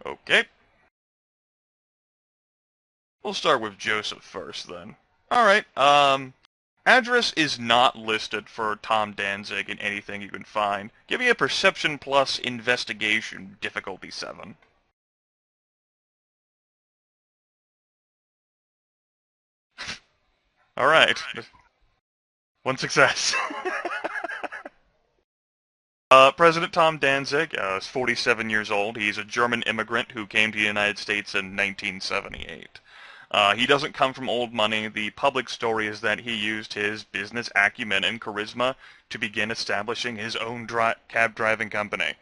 Okay. We'll start with Joseph first, then. Alright, address is not listed for Tom Danzig in anything you can find. Give me a Perception plus Investigation, difficulty 7. Alright. One success. President Tom Danzig is 47 years old. He's a German immigrant who came to the United States in 1978. He doesn't come from old money. The public story is that he used his business acumen and charisma to begin establishing his own cab driving company.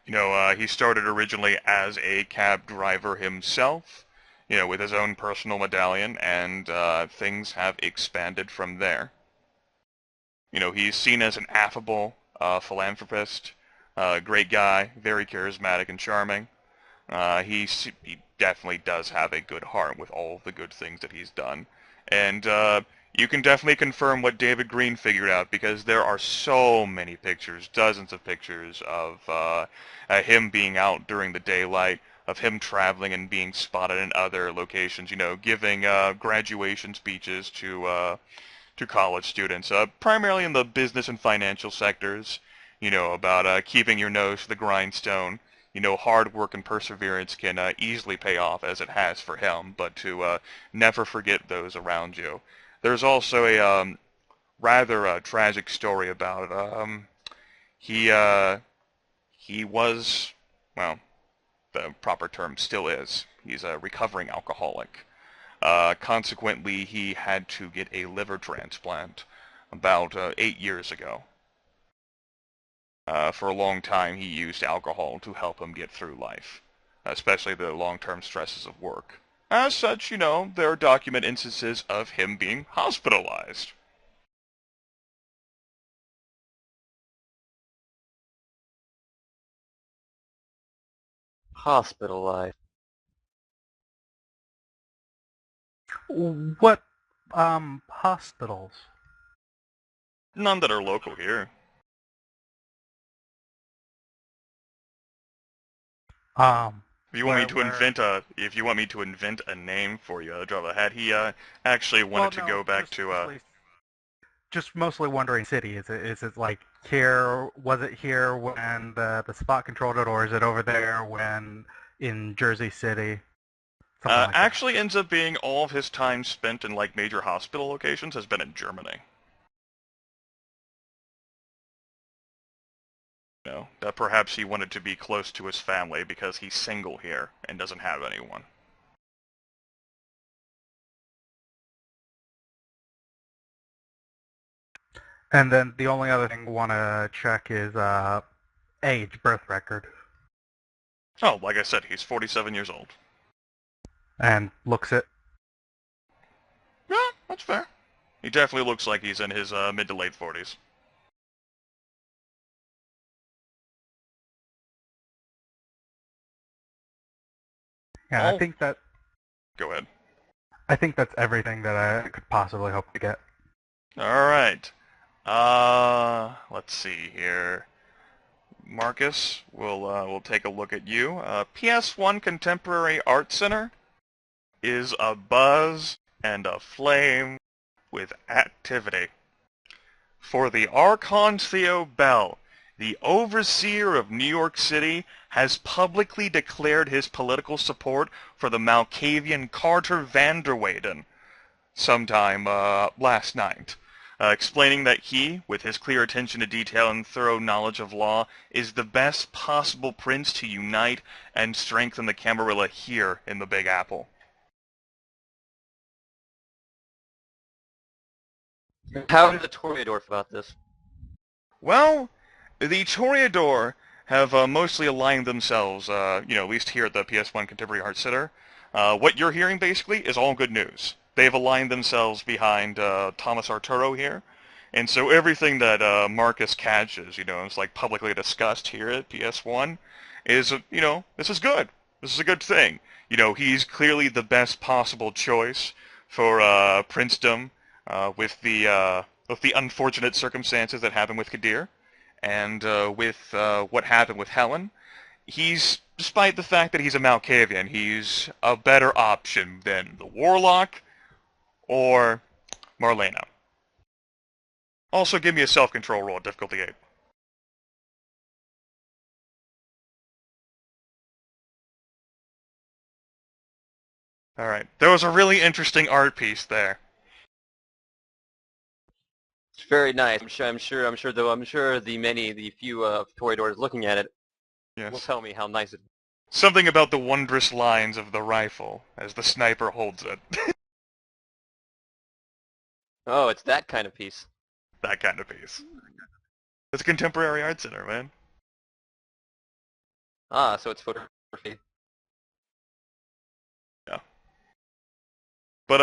He started originally as a cab driver himself, with his own personal medallion, and things have expanded from there. He's seen as an affable philanthropist, great guy, very charismatic and charming. He definitely does have a good heart with all the good things that he's done. And you can definitely confirm what David Green figured out, because there are so many pictures, dozens of pictures of him being out during the daylight, of him traveling and being spotted in other locations, giving graduation speeches to college students, primarily in the business and financial sectors, about keeping your nose to the grindstone. Hard work and perseverance can easily pay off, as it has for him, but to never forget those around you. There's also a rather tragic story about it. He was, well, the proper term still is. He's a recovering alcoholic. Consequently, he had to get a liver transplant about 8 years ago. For a long time, he used alcohol to help him get through life, especially the long-term stresses of work. As such, there are documented instances of him being hospitalized. Hospitalized. What, hospitals? None that are local here. Um, If you want me where, to where, invent a name for you, drop a hat. He actually well, wanted to no, go back to just mostly wondering city. Is it like here, was it here when the spot controlled it, or is it over there when in Jersey City? Something like that. actually ends up being all of his time spent in like major hospital locations has been in Germany. That perhaps he wanted to be close to his family because he's single here and doesn't have anyone. And then the only other thing I want to check is age, birth record, Oh, like I said, he's 47 years old. and looks it. Yeah, that's fair. He definitely looks like he's in his mid to late 40s. Yeah, I All, think that go ahead. I think that's everything that I could possibly hope to get. All right. Let's see here. Marcus, we'll take a look at you. PS1 Contemporary Art Center is a buzz and aflame with activity. For the Archon Theo Bell, the overseer of New York City, has publicly declared his political support for the Malkavian Carter Vanderweyden sometime last night, explaining that he, with his clear attention to detail and thorough knowledge of law, is the best possible prince to unite and strengthen the Camarilla here in the Big Apple. How did the Toreador about this? Well, the Toreador have mostly aligned themselves, at least here at the PS1 Contemporary Art Center. What you're hearing, basically, is all good news. They've aligned themselves behind Thomas Arturo here, and so everything that Marcus catches, is like publicly discussed here at PS1, is, this is good. This is a good thing. He's clearly the best possible choice for princedom with the unfortunate circumstances that happened with Kadir, and with what happened with Helen. despite the fact that he's a Malkavian, he's a better option than the Warlock or Marlena. Also, give me a self-control roll at difficulty 8. Alright, there was a really interesting art piece there. It's very nice. I'm sure the few Toreadors looking at it will Yes. tell me how nice it is. Something about the wondrous lines of the rifle as the sniper holds it. Oh, it's that kind of piece. That kind of piece. It's a contemporary art center, man. Ah, so it's photography. Yeah. But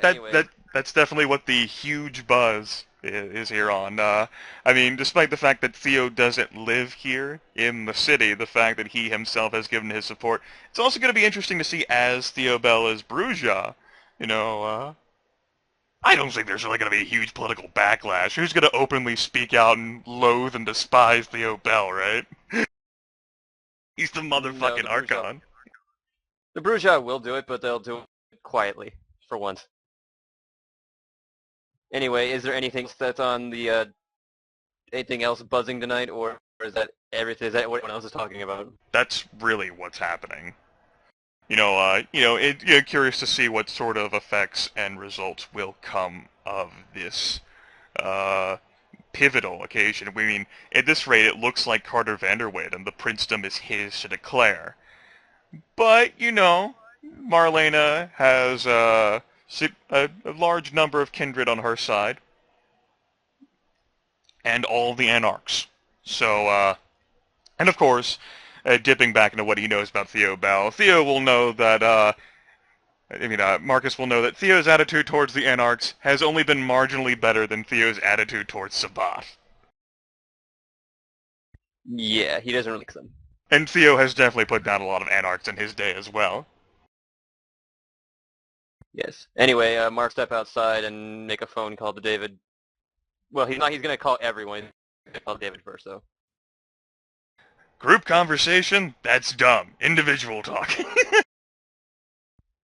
Anyway. that's definitely what the huge buzz is here on. I mean, despite the fact that Theo doesn't live here in the city, the fact that he himself has given his support, it's also going to be interesting to see as Theo Bell is Bruja. You know, I don't think there's really going to be a huge political backlash. Who's going to openly speak out and loathe and despise Theo Bell, right? He's the No, motherfucking Archon. The Bruja will do it, but they'll do it quietly, for once. Anyway, is there anything that's on the, anything else buzzing tonight, or is that everything, is that what everyone else is talking about? That's really what's happening. Curious to see what sort of effects and results will come of this pivotal occasion. I mean, at this rate, it looks like Carter Vanderweyde and the princedom is his to declare. But, Marlena has a large number of kindred on her side, and all the anarchs. So, and of course, dipping back into what he knows about Theo Bell, Theo will know that, Marcus will know that Theo's attitude towards the anarchs has only been marginally better than Theo's attitude towards Sabbath. Yeah, he doesn't really like them. And Theo has definitely put down a lot of anarchs in his day as well. Yes. Anyway, Mark, step outside and make a phone call to David. Well, he's going to call everyone. He's going to call David first, though. Group conversation? That's dumb. Individual talking.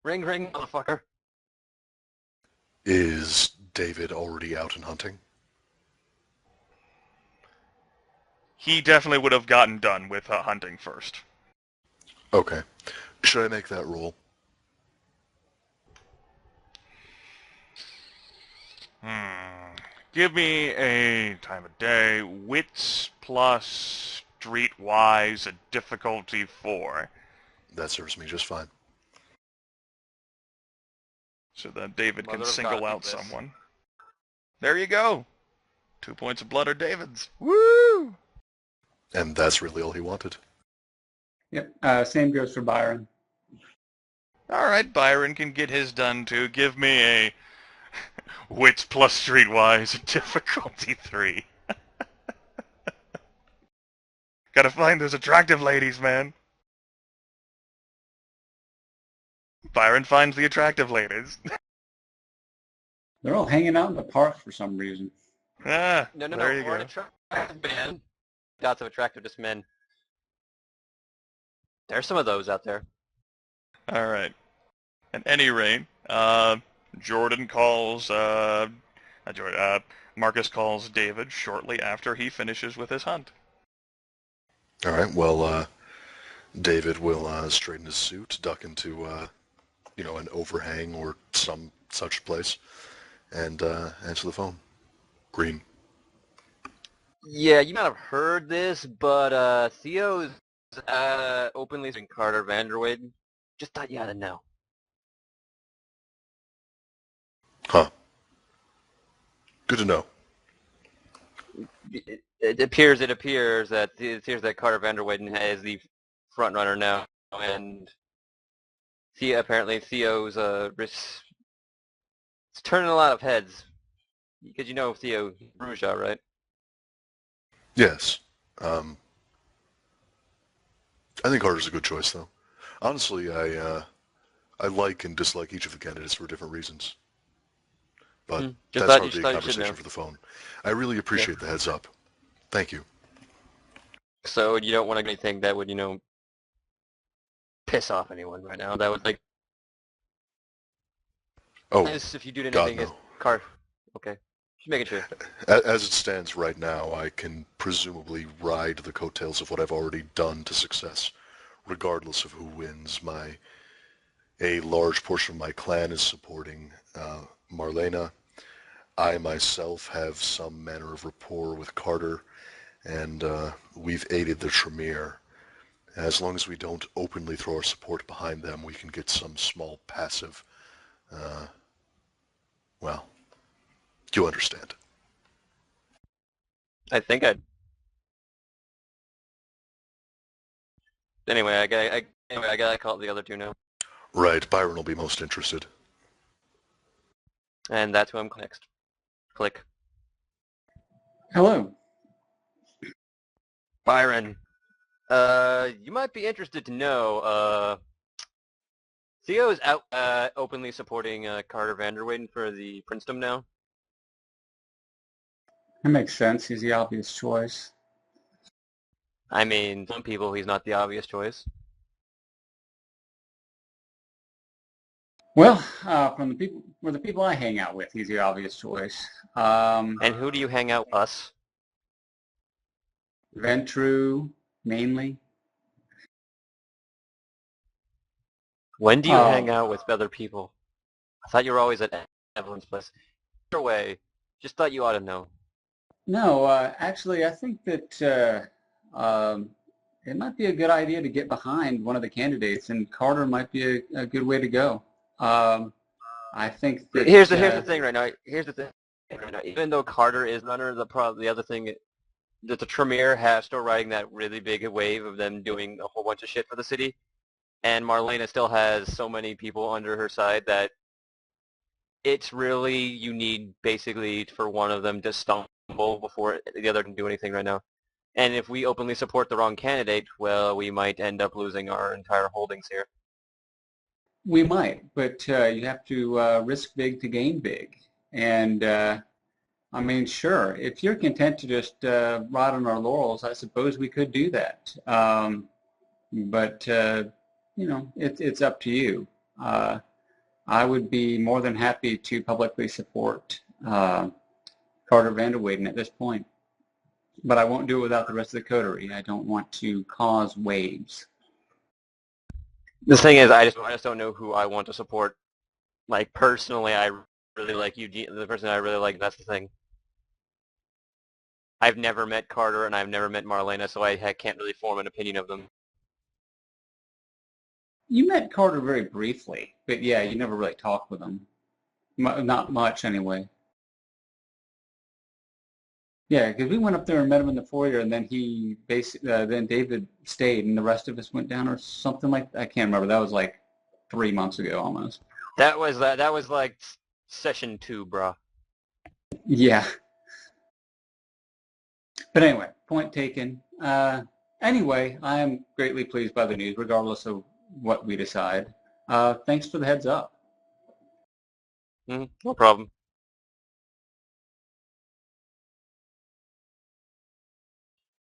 Ring, ring, motherfucker. Is David already out and hunting? He definitely would have gotten done with hunting first. Okay. Should I make that roll? Give me a time of day, wits plus streetwise, a difficulty 4. That serves me just fine. So that David Mother can of single God, out this. someone. There you go. 2 points of blood are David's. Woo! And that's really all he wanted. Yep. Same goes for Byron. Alright, Byron can get his done too. Give me a wits plus streetwise, difficulty 3. Gotta find those attractive ladies, man. Byron finds the attractive ladies. They're all hanging out in the park for some reason. No, there you or an go. attractive man. Lots of attractive, just men. There's some of those out there. Alright. At any rate, Jordan calls, Marcus calls David shortly after he finishes with his hunt. All right, well, David will straighten his suit, duck into, an overhang or some such place, and answer the phone. Green. Yeah, you might have heard this, but Theo's openly in Carter Vanderweyde. Just thought you ought to know. Huh. Good to know. It appears that Carter Vanderweyden is the front runner now, and Theo's it's turning a lot of heads because Theo Bruja, right? Yes. I think Carter's a good choice, though. Honestly, I like and dislike each of the candidates for different reasons. But that's hardly a conversation for the phone. I really appreciate the heads up. Thank you. So you don't want anything that would, piss off anyone right now. That would like Oh, if you do God, anything no. against car. Okay, just making sure. As it stands right now, I can presumably ride the coattails of what I've already done to success, regardless of who wins. A large portion of my clan is supporting Marlena. I myself have some manner of rapport with Carter, and we've aided the Tremere. As long as we don't openly throw our support behind them, we can get some small passive, well, you understand. I think I. Anyway, I gotta call the other two now, Right, Byron will be most interested. and that's who I'm next. Click. Hello. Byron. You might be interested to know, Theo is out, openly supporting, Carter Vanderweyden for the princedom now. That makes sense. He's the obvious choice. I mean, some people he's not the obvious choice. Well, from the people I hang out with, he's the obvious choice. And who do you hang out with? Us? Ventru, mainly. When do you hang out with other people? I thought you were always at Evelyn's place. Either way, just thought you ought to know. No, actually, I think that it might be a good idea to get behind one of the candidates, and Carter might be a good way to go. I think that Here's the thing right now. Here's the thing right now. Even though Carter is runner, the other thing that the Tremere have still riding that really big wave of them doing a whole bunch of shit for the city, and Marlena still has so many people under her side that it's really, you need basically for one of them to stumble before the other can do anything right now. And if we openly support the wrong candidate, well, we might end up losing our entire holdings here. we might, but you have to risk big to gain big. And I mean, sure, if you're content to just ride on our laurels, I suppose we could do that. But you know, it's up to you. I would be more than happy to publicly support Carter Vanderweyden at this point. But I won't do it without the rest of the coterie. I don't want to cause waves. The thing is, I just don't know who I want to support. Like, personally, I really like Eugene, the person I really like, that's the thing. I've never met Carter, and I've never met Marlena, so I can't really form an opinion of them. You met Carter very briefly, but yeah, you never really talked with him. Not much, anyway. Yeah, because we went up there and met him in the foyer, and then he then David stayed, and the rest of us went down, or something like that. I can't remember. That was like 3 months ago, almost. That was like session 2, bro. Yeah. But anyway, point taken. Anyway, I am greatly pleased by the news, regardless of what we decide. Thanks for the heads up. No problem.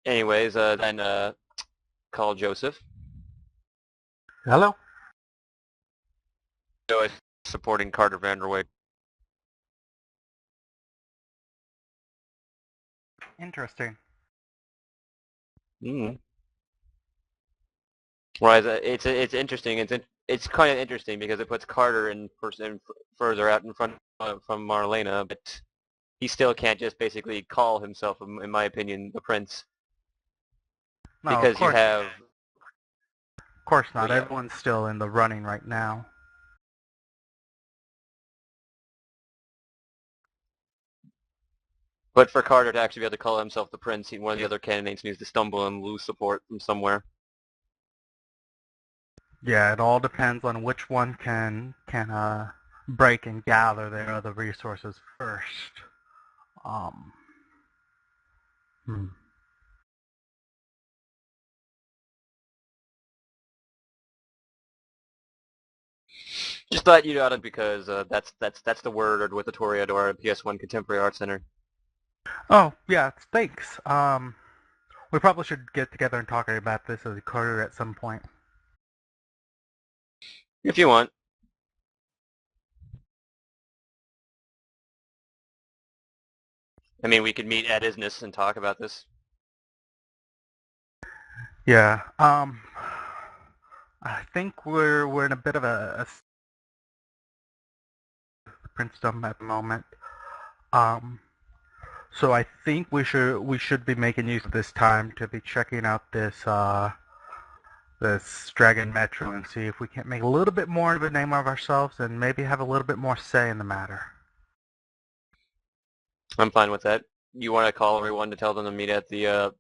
Anyways, then call Joseph. Hello? Supporting Carter Vanderweyden. Interesting. Well, it's interesting. It's kind of interesting because it puts Carter further out in front from Marlena, but he still can't just basically call himself, in my opinion, the prince. No, Because of course, you have... Of course not. Yeah. Everyone's still in the running right now. But for Carter to actually be able to call himself the prince, one of the other candidates needs to stumble and lose support from somewhere. Yeah, it all depends on which one can break and gather their other resources first. Hmm. Just thought you'd add it because that's the word with the Toreador PS1 Contemporary Art Center. Oh, yeah, thanks. We probably should get together and talk about this as a career at some point. If you want. I mean, we could meet at Isness and talk about this. Yeah. I think we're in a bit of a princedom at the moment. So I think we should be making use of this time to be checking out this Dragon Metro and see if we can't make a little bit more of a name of ourselves and maybe have a little bit more say in the matter. I'm fine with that. You want to call everyone to tell them to meet at the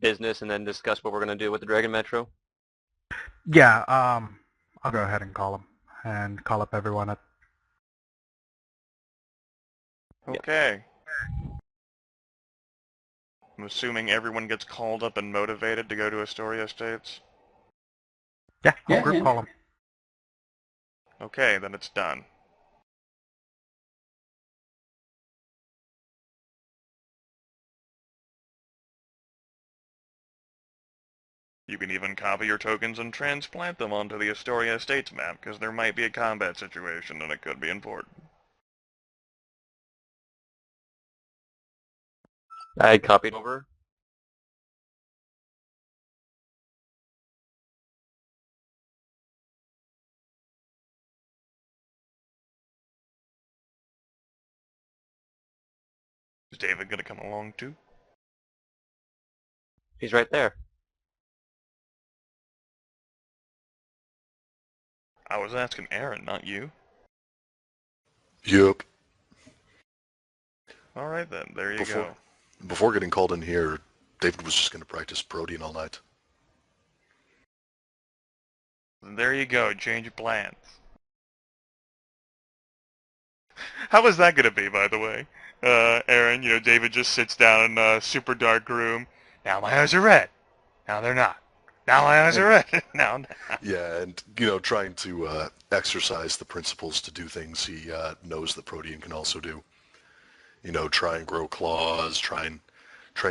business and then discuss what we're going to do with the Dragon Metro? Yeah. I'll go ahead and call them and call up everyone at. Okay. I'm assuming everyone gets called up and motivated to go to Astoria Estates. Yeah. Whole Yeah, group yeah. call them. Okay, then it's done. You can even copy your tokens and transplant them onto the Astoria Estates map, because there might be a combat situation and it could be important. I copied over. Is David going to come along too? He's right there. I was asking Aaron, not you. Yup. Alright then, there you go. Before getting called in here, David was just going to practice Protean all night. There you go, change your plans. How is that going to be, by the way? Aaron, David just sits down in a super dark room. Now my eyes are red. Now they're not. Now my eyes are red. Now. Yeah, and, trying to exercise the principles to do things he knows that Protean can also do. Try and grow claws, try and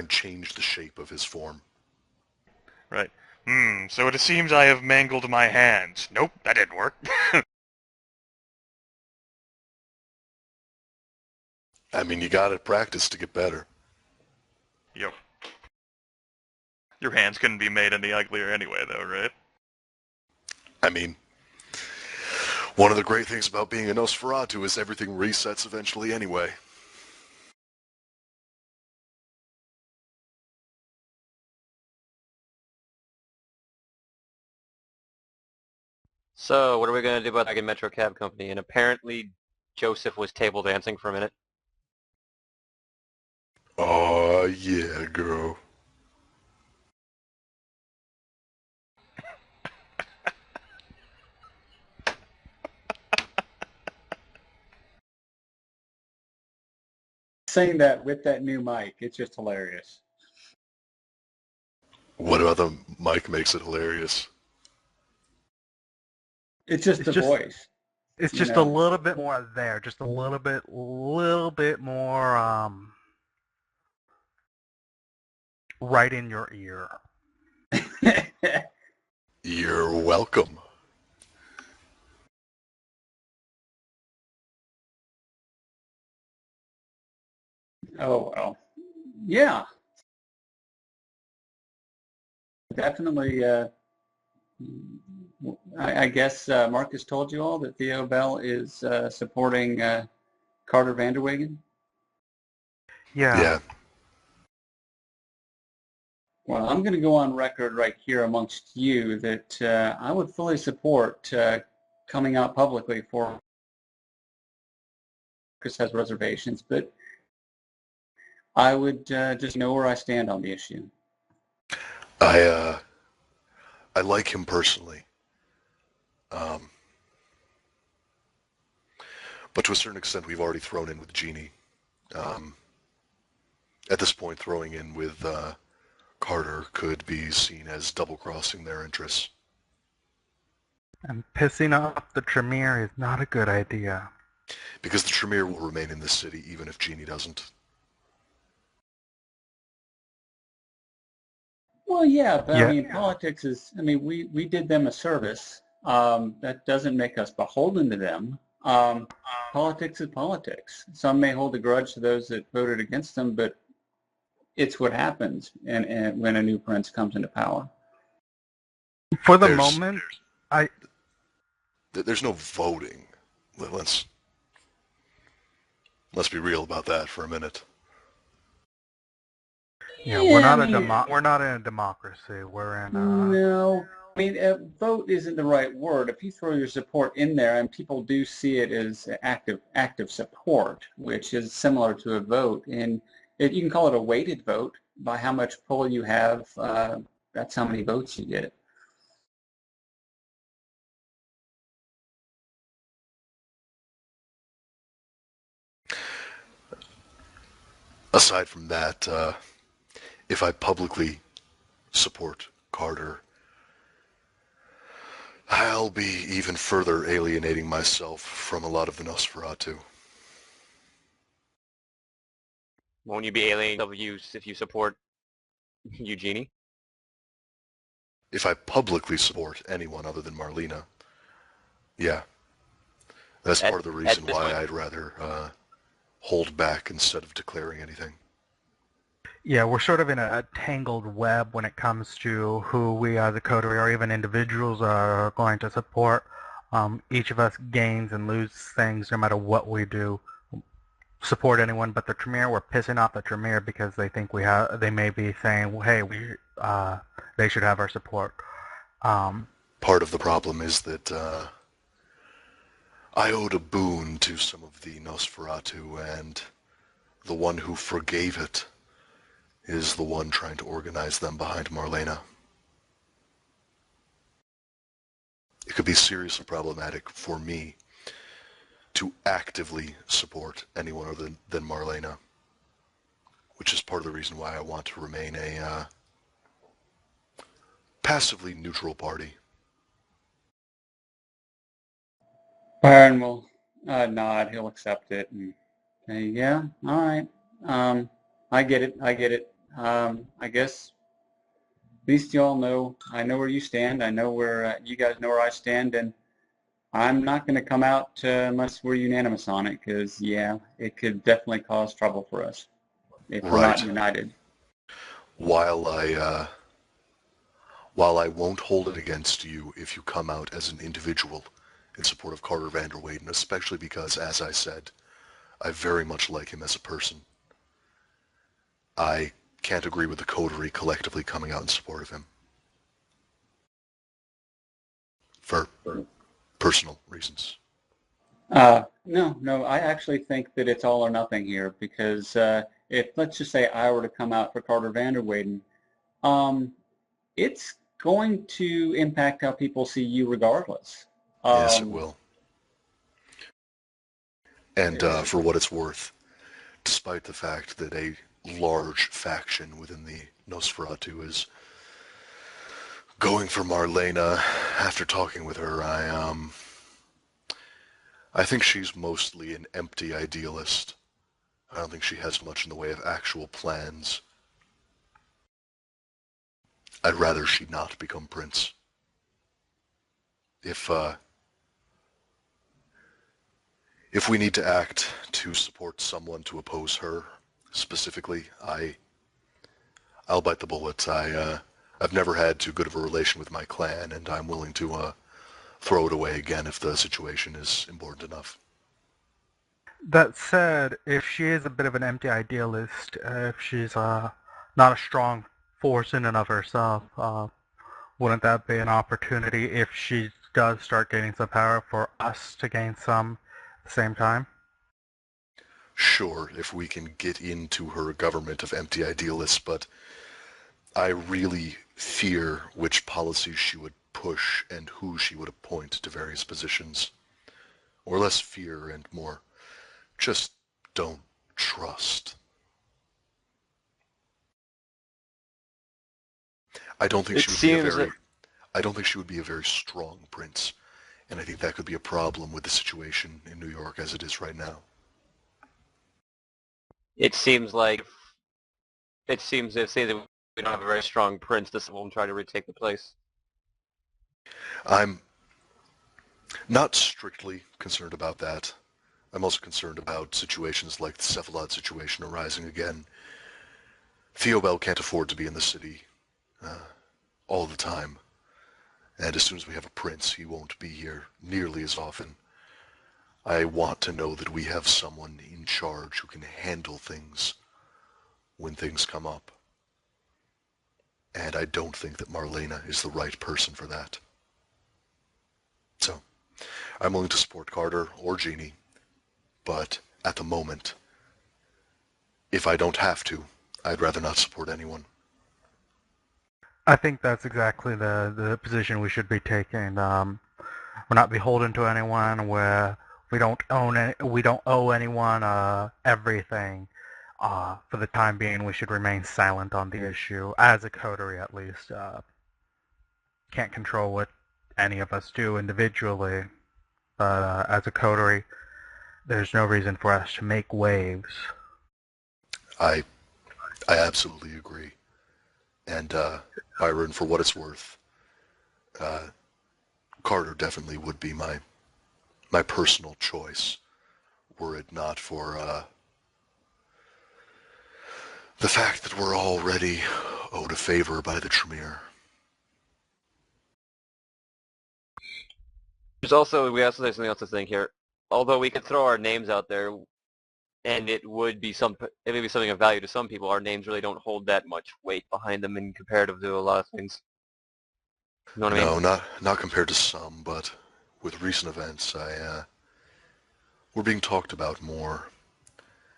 change the shape of his form. Right. So it seems I have mangled my hands. Nope, that didn't work. I mean, you gotta practice to get better. Yep. Your hands couldn't be made any uglier anyway, though, right? I mean, one of the great things about being a Nosferatu is everything resets eventually anyway. So, what are we going to do about Dragon Metro Cab Company? And apparently, Joseph was table dancing for a minute. Oh yeah, girl. Saying that with that new mic, it's just hilarious. What about the mic makes it hilarious? It's just the voice. It's just a little bit more there, just a little bit more right in your ear. You're welcome. Oh, well. Yeah. Definitely, I guess Marcus told you all that Theo Bell is supporting Carter Vanderwegen? Yeah. Well, I'm going to go on record right here amongst you that I would fully support coming out publicly for Marcus has reservations, but I would just know where I stand on the issue. I like him personally. But to a certain extent, we've already thrown in with Genie. At this point, throwing in with Carter could be seen as double-crossing their interests. And pissing off the Tremere is not a good idea. Because the Tremere will remain in this city even if Genie doesn't. Well, yeah, but I mean, politics is, we did them a service That doesn't make us beholden to them. Politics is politics. Some may hold a grudge to those that voted against them, but it's what happens and when a new prince comes into power. For the There's- moment, There's no voting. Let's be real about that for a minute. yeah, we're not in a democracy. We're in No. I mean, vote isn't the right word. If you throw your support in there, and people do see it as active support, which is similar to a vote, and you can call it a weighted vote by how much pull you have. That's how many votes you get. Aside from that, if I publicly support Carter, I'll be even further alienating myself from a lot of the Nosferatu. Won't you be alienating if you support Eugenie? If I publicly support anyone other than Marlena, yeah. That's part of the reason why I'd rather hold back instead of declaring anything. Yeah, we're sort of in a tangled web when it comes to who we as a coterie or even individuals are going to support. Each of us gains and loses things no matter what we do. Support anyone but the Tremere. We're pissing off the Tremere because they think they may be saying, hey, they should have our support. Part of the problem is that I owed a boon to some of the Nosferatu, and the one who forgave it is the one trying to organize them behind Marlena. It could be seriously problematic for me to actively support anyone other than Marlena, which is part of the reason why I want to remain a passively neutral party. Byron will nod. He'll accept it and say, yeah, all right. I get it. I guess at least you all know, I know where you stand. I know where you guys know where I stand, and I'm not going to come out unless we're unanimous on it, because, yeah, it could definitely cause trouble for us if we're not united. While I won't hold it against you if you come out as an individual in support of Carter Vanderweyden, especially because, as I said, I very much like him as a person. I can't agree with the coterie collectively coming out in support of him. For personal reasons. No, I actually think that it's all or nothing here, because if, let's just say, I were to come out for Carter Vanderweyden, it's going to impact how people see you regardless. Yes, it will. And for what it's worth, despite the fact that a large faction within the Nosferatu is going for Marlena, after talking with her, I think she's mostly an empty idealist. I don't think she has much in the way of actual plans. I'd rather she not become prince. If we need to act to support someone to oppose her, specifically, I'll bite the bullet. I've never had too good of a relation with my clan, and I'm willing to throw it away again if the situation is important enough. That said, if she is a bit of an empty idealist, if she's not a strong force in and of herself, wouldn't that be an opportunity if she does start gaining some power for us to gain some at the same time? Sure, if we can get into her government of empty idealists, but I really fear which policies she would push and who she would appoint to various positions. Or less fear and more just don't trust. I don't think she would be a very strong prince, and I think that could be a problem with the situation in New York as it is right now. It seems if say that we don't have a very strong prince, this will try to retake the place. I'm Not strictly concerned about that. I'm also concerned about situations like the Cephalad situation arising again. Theobald can't afford to be in the city all the time. And as soon as we have a prince, he won't be here nearly as often. I want to know that we have someone in charge who can handle things when things come up. And I don't think that Marlena is the right person for that. So, I'm willing to support Carter or Jeannie, but at the moment, if I don't have to, I'd rather not support anyone. I think that's exactly the position we should be taking. We're not beholden to anyone. We don't owe anyone everything. For the time being, we should remain silent on the issue, as a coterie at least. Can't control what any of us do individually, but as a coterie, there's no reason for us to make waves. I absolutely agree. And Byron, for what it's worth, Carter definitely would be my personal choice, were it not for the fact that we're already owed a favor by the Tremere. We also there's something else to think here. Although we could throw our names out there, and it may be something of value to some people, our names really don't hold that much weight behind them in comparative to a lot of things. You know what I mean? No, not compared to some, but with recent events, we're being talked about more,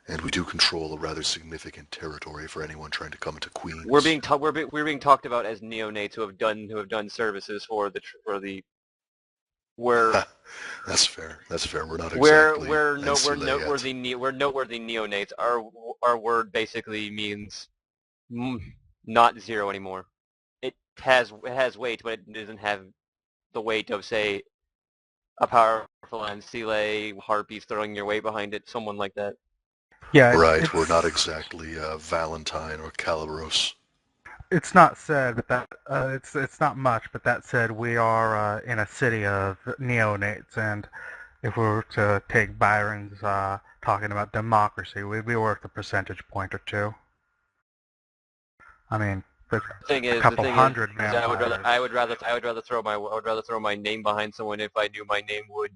and we do control a rather significant territory for anyone trying to come into Queens. We're being talked about as neonates who have done services for the. That's fair. We're not exactly we're noteworthy neonates. Our word basically means not zero anymore. It has weight, but it doesn't have the weight of, say, a powerful Ancile, Harpies throwing your weight behind it, someone like that. Yeah, right. We're not exactly Valentine or Calibros. It's not said, but that it's not much. But that said, we are in a city of neonates, and if we were to take Byron's talking about democracy, we'd be worth a percentage point or two. I mean, there's a couple hundred vampires. I would rather throw my name behind someone if I knew my name would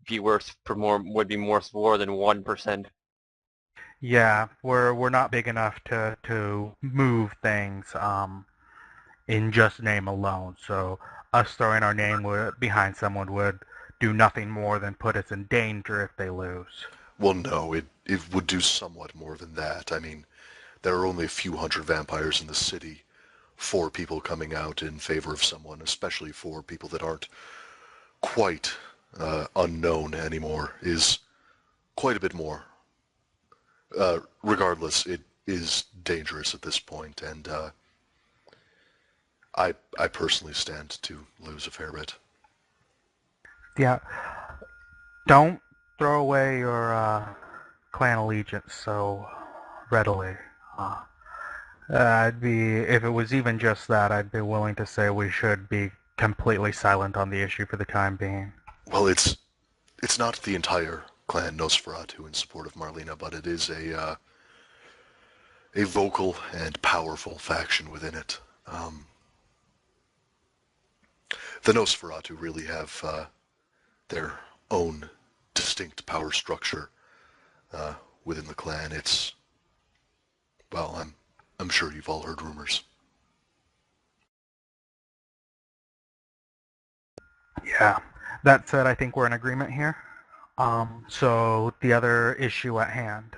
be worth more than 1%. Yeah, we're not big enough to move things in just name alone. So us throwing our name behind someone would do nothing more than put us in danger if they lose. Well, no, it would do somewhat more than that. I mean, there are only a few hundred vampires in the city. 4 people coming out in favor of someone, especially for people that aren't quite unknown anymore, is quite a bit more. Regardless, it is dangerous at this point, and I personally stand to lose a fair bit. Yeah, don't throw away your clan allegiance so readily. If it was even just that, I'd be willing to say we should be completely silent on the issue for the time being. Well, it's not the entire clan Nosferatu in support of Marlena, but it is a vocal and powerful faction within it. The Nosferatu really have their own distinct power structure within the clan. It's, well, I'm sure you've all heard rumors. Yeah. That said, I think we're in agreement here. So the other issue at hand.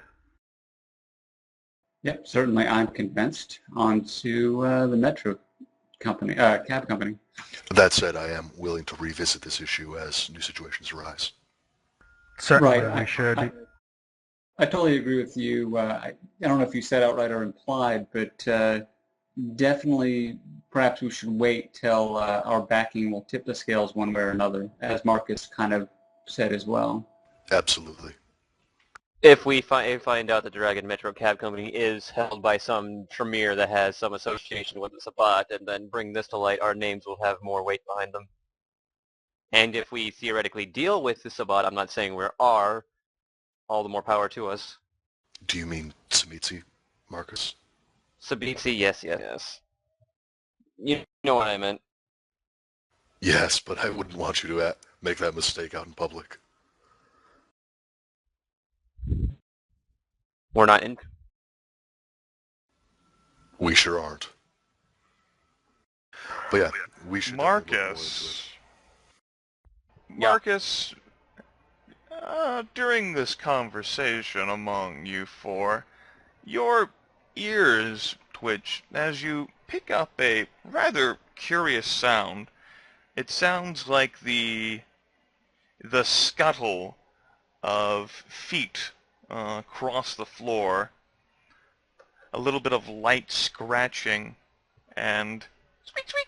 Yep, certainly I'm convinced. On to the Metro company, cab company. That said, I am willing to revisit this issue as new situations arise. Certainly Right. we should. I totally agree with you. I don't know if you said outright or implied, but definitely perhaps we should wait till our backing will tip the scales one way or another, as Marcus kind of said as well. Absolutely. If we find out the Dragon Metro Cab Company is held by some Tremere that has some association with the Sabbat, and then bring this to light, our names will have more weight behind them. And if we theoretically deal with the Sabbat, I'm not saying we are, all the more power to us. Do you mean Samitsi, Marcus? Sabitsi, yes, yes, yes. You know what I meant. Yes, but I wouldn't want you to make that mistake out in public. We're not in. We sure aren't. But yeah, we should definitely look more into it. Marcus, during this conversation among you four, your ears twitch as you pick up a rather curious sound. It sounds like the scuttle of feet across the floor, a little bit of light scratching, and squeak squeak.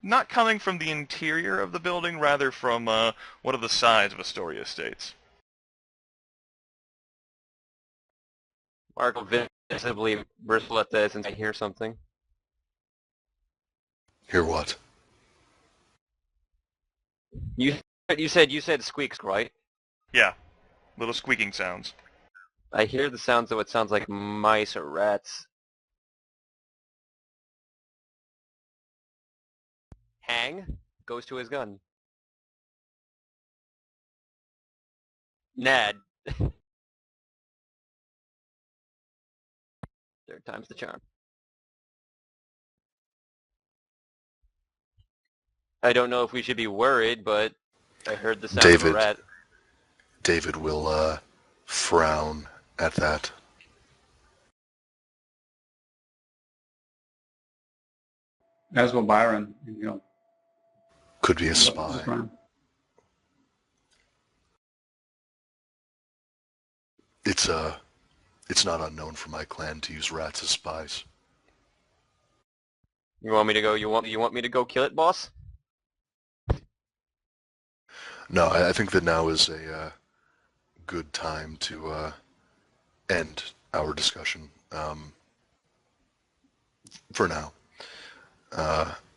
Not coming from the interior of the building, rather from one of the sides of Astoria Estates. Mark will visibly bristle at this and say, I hear something. Hear what? You said squeaks, right? Yeah, little squeaking sounds. I hear the sounds of what sounds like mice or rats. Hang goes to his gun. Nad. Third time's the charm. I don't know if we should be worried, but I heard the sound of a rat. David will frown at that. As will Byron. Could be a spy. It's not unknown for my clan to use rats as spies. You want me to go? You want me to go kill it, boss? No, I think that now is a good time to end our discussion. For now.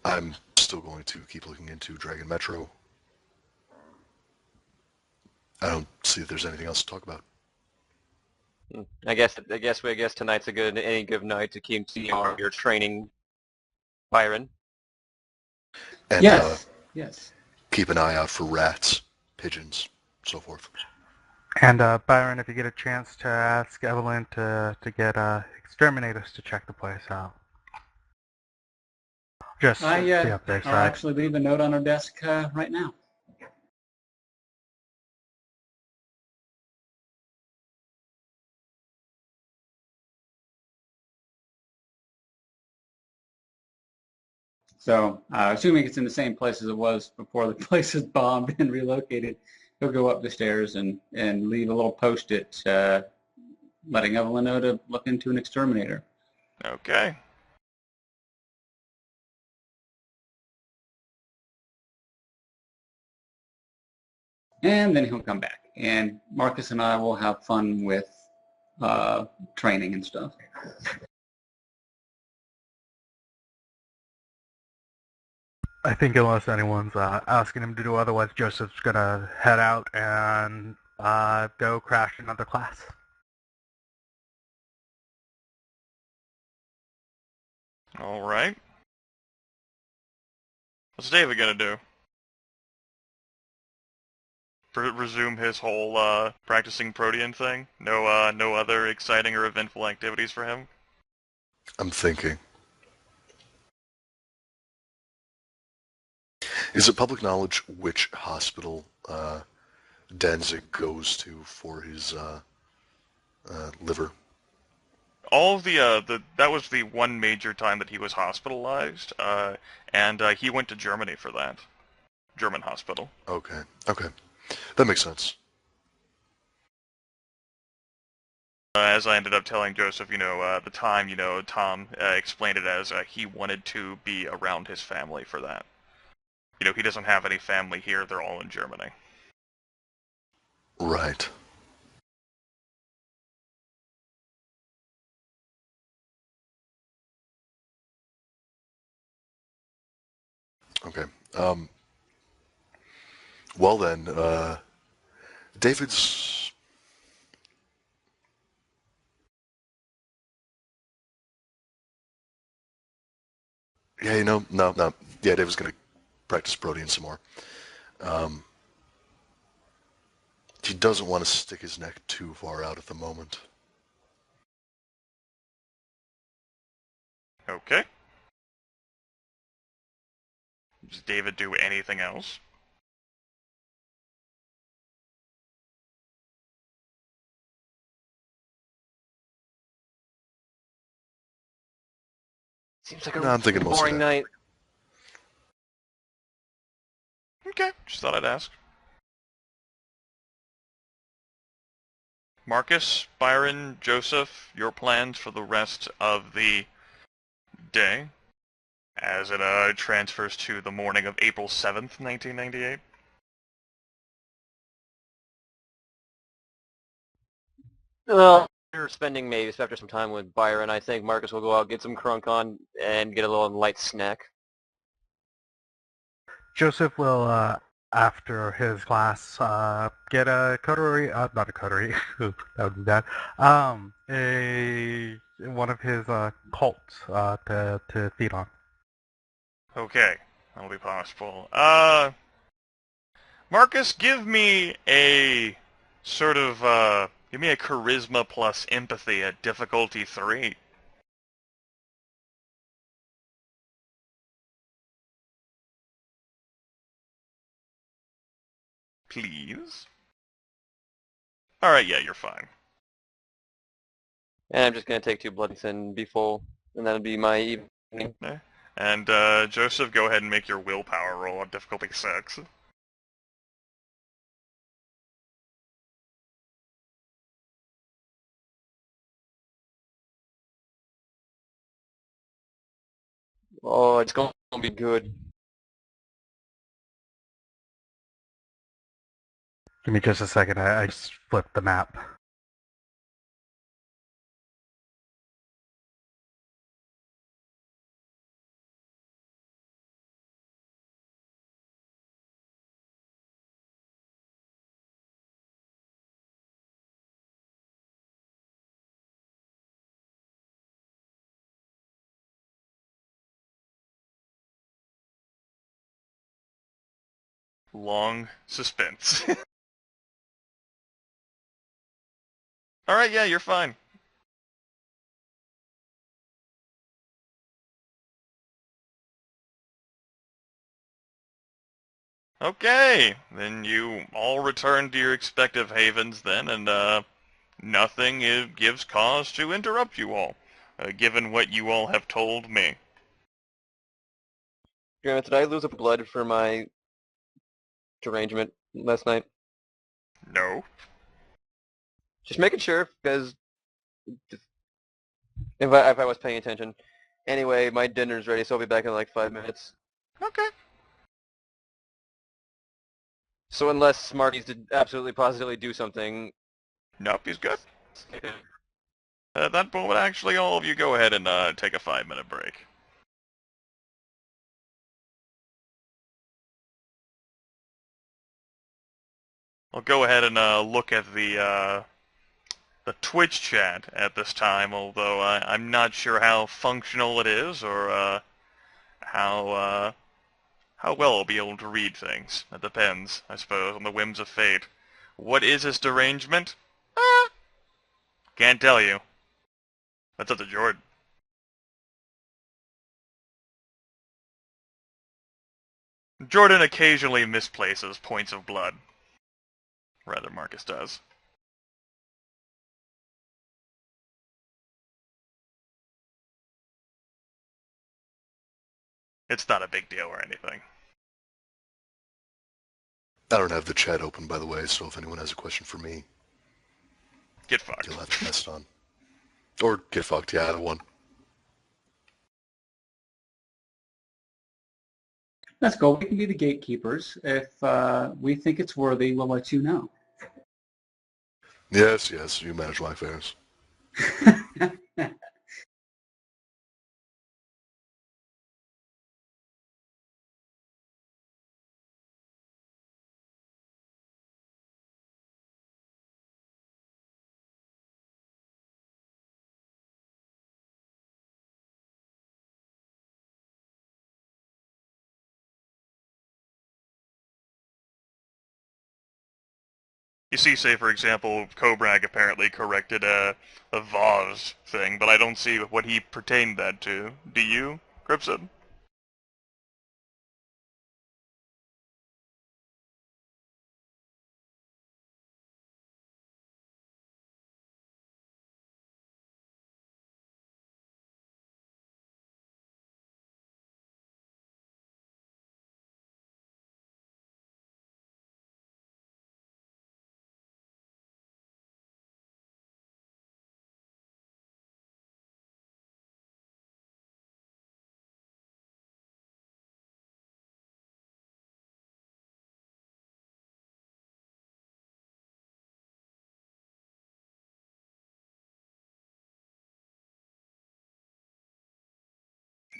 I'm still going to keep looking into Dragon Metro. I don't see if there's anything else to talk about. I guess tonight's any good night to keep your training, Byron. And yes. Keep an eye out for rats, pigeons, so forth. And Byron, if you get a chance to ask Evelyn to get exterminators to check the place out. Just I'll the update side. actually leave a note on her desk right now. So, assuming it's in the same place as it was before the place is bombed and relocated, he'll go up the stairs and leave a little post-it letting Evelyn know to look into an exterminator. Okay. And then he'll come back. And Marcus and I will have fun with training and stuff. I think unless anyone's asking him to do otherwise, Joseph's gonna head out and go crash another class. All right. What's David gonna do? Resume his whole practicing Protean thing? No other exciting or eventful activities for him? I'm thinking. Is it public knowledge which hospital Danzig goes to for his liver? All of that was the one major time that he was hospitalized, and he went to Germany for that. German hospital. Okay. That makes sense. As I ended up telling Joseph, the time, Tom explained it as he wanted to be around his family for that. He doesn't have any family here, they're all in Germany. Right. Okay. Well then, David's... Yeah, no. Yeah, David's going to practice Protean some more. He doesn't want to stick his neck too far out at the moment. Okay. Does David do anything else? Seems like a No, I'm thinking mostly boring that. night. Okay, just thought I'd ask. Marcus, Byron, Joseph, your plans for the rest of the day as it transfers to the morning of April 7th, 1998. Well, after spending maybe after some time with Byron, I think Marcus will go out, get some crunk on, and get a little light snack. Joseph will, after his class, get a coterie, not a coterie, that would be bad, one of his cults to feed on. Okay, that'll be possible. Marcus, give me a sort of, give me a charisma plus empathy at difficulty 3. Please? Alright, yeah, you're fine. And I'm just going to take 2 blood and be full, and that'll be my evening. Okay. And, Joseph, go ahead and make your willpower roll on difficulty 6. Oh, it's going to be good. Give me just a second, I just flipped the map. Long suspense. Alright, yeah, you're fine. Okay, then you all return to your respective havens then, and nothing gives cause to interrupt you all, given what you all have told me. Grimith, did I lose a blood for my derangement last night? No. Just making sure, because if I was paying attention. Anyway, my dinner's ready, so I'll be back in like 5 minutes. Okay. So unless Smarties did absolutely positively do something, Nope, he's good. At that point, actually, all of you go ahead and take a 5-minute break. I'll go ahead and look at the Twitch chat at this time, although I'm not sure how functional it is or how well I'll be able to read things. That depends, I suppose, on the whims of fate. What is his derangement? Can't tell you. That's up to Jordan. Jordan occasionally misplaces points of blood. Rather, Marcus does. It's not a big deal or anything. I don't have the chat open, by the way, so if anyone has a question for me, Get fucked. you'll have to pass it on. Or get fucked, yeah, either one. Let's go. We can be the gatekeepers. If we think it's worthy, we'll let you know. Yes, you manage my affairs. You see, say for example, Kobrag apparently corrected a vase thing, but I don't see what he pertained that to. Do you, Cripson?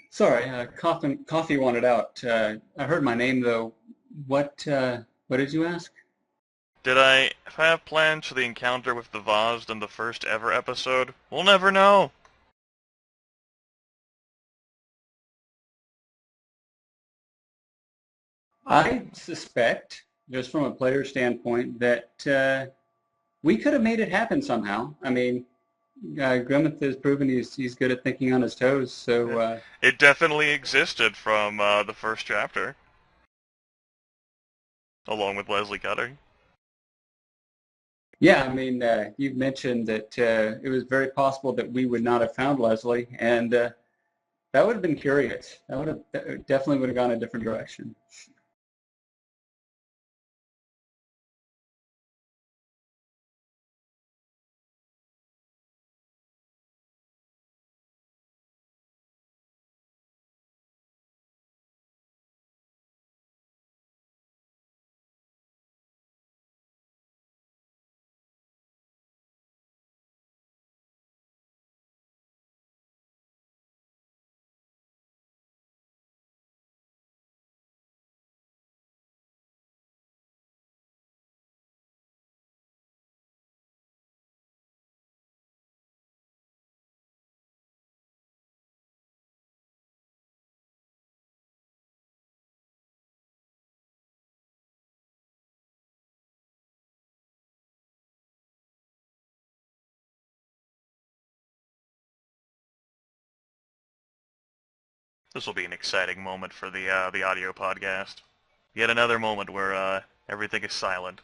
Sorry, coffee wanted out. I heard my name though. What did you ask? Did I have plans for the encounter with the vase in the first ever episode? We'll never know. I suspect, just from a player standpoint, that we could have made it happen somehow. I mean, Grimith has proven he's good at thinking on his toes. So It definitely existed from the first chapter, along with Leslie Cutter. yeah, I mean, you've mentioned that it was very possible that we would not have found Leslie, and that would have been curious. That definitely would have gone a different direction. This will be an exciting moment for the audio podcast. Yet another moment where everything is silent.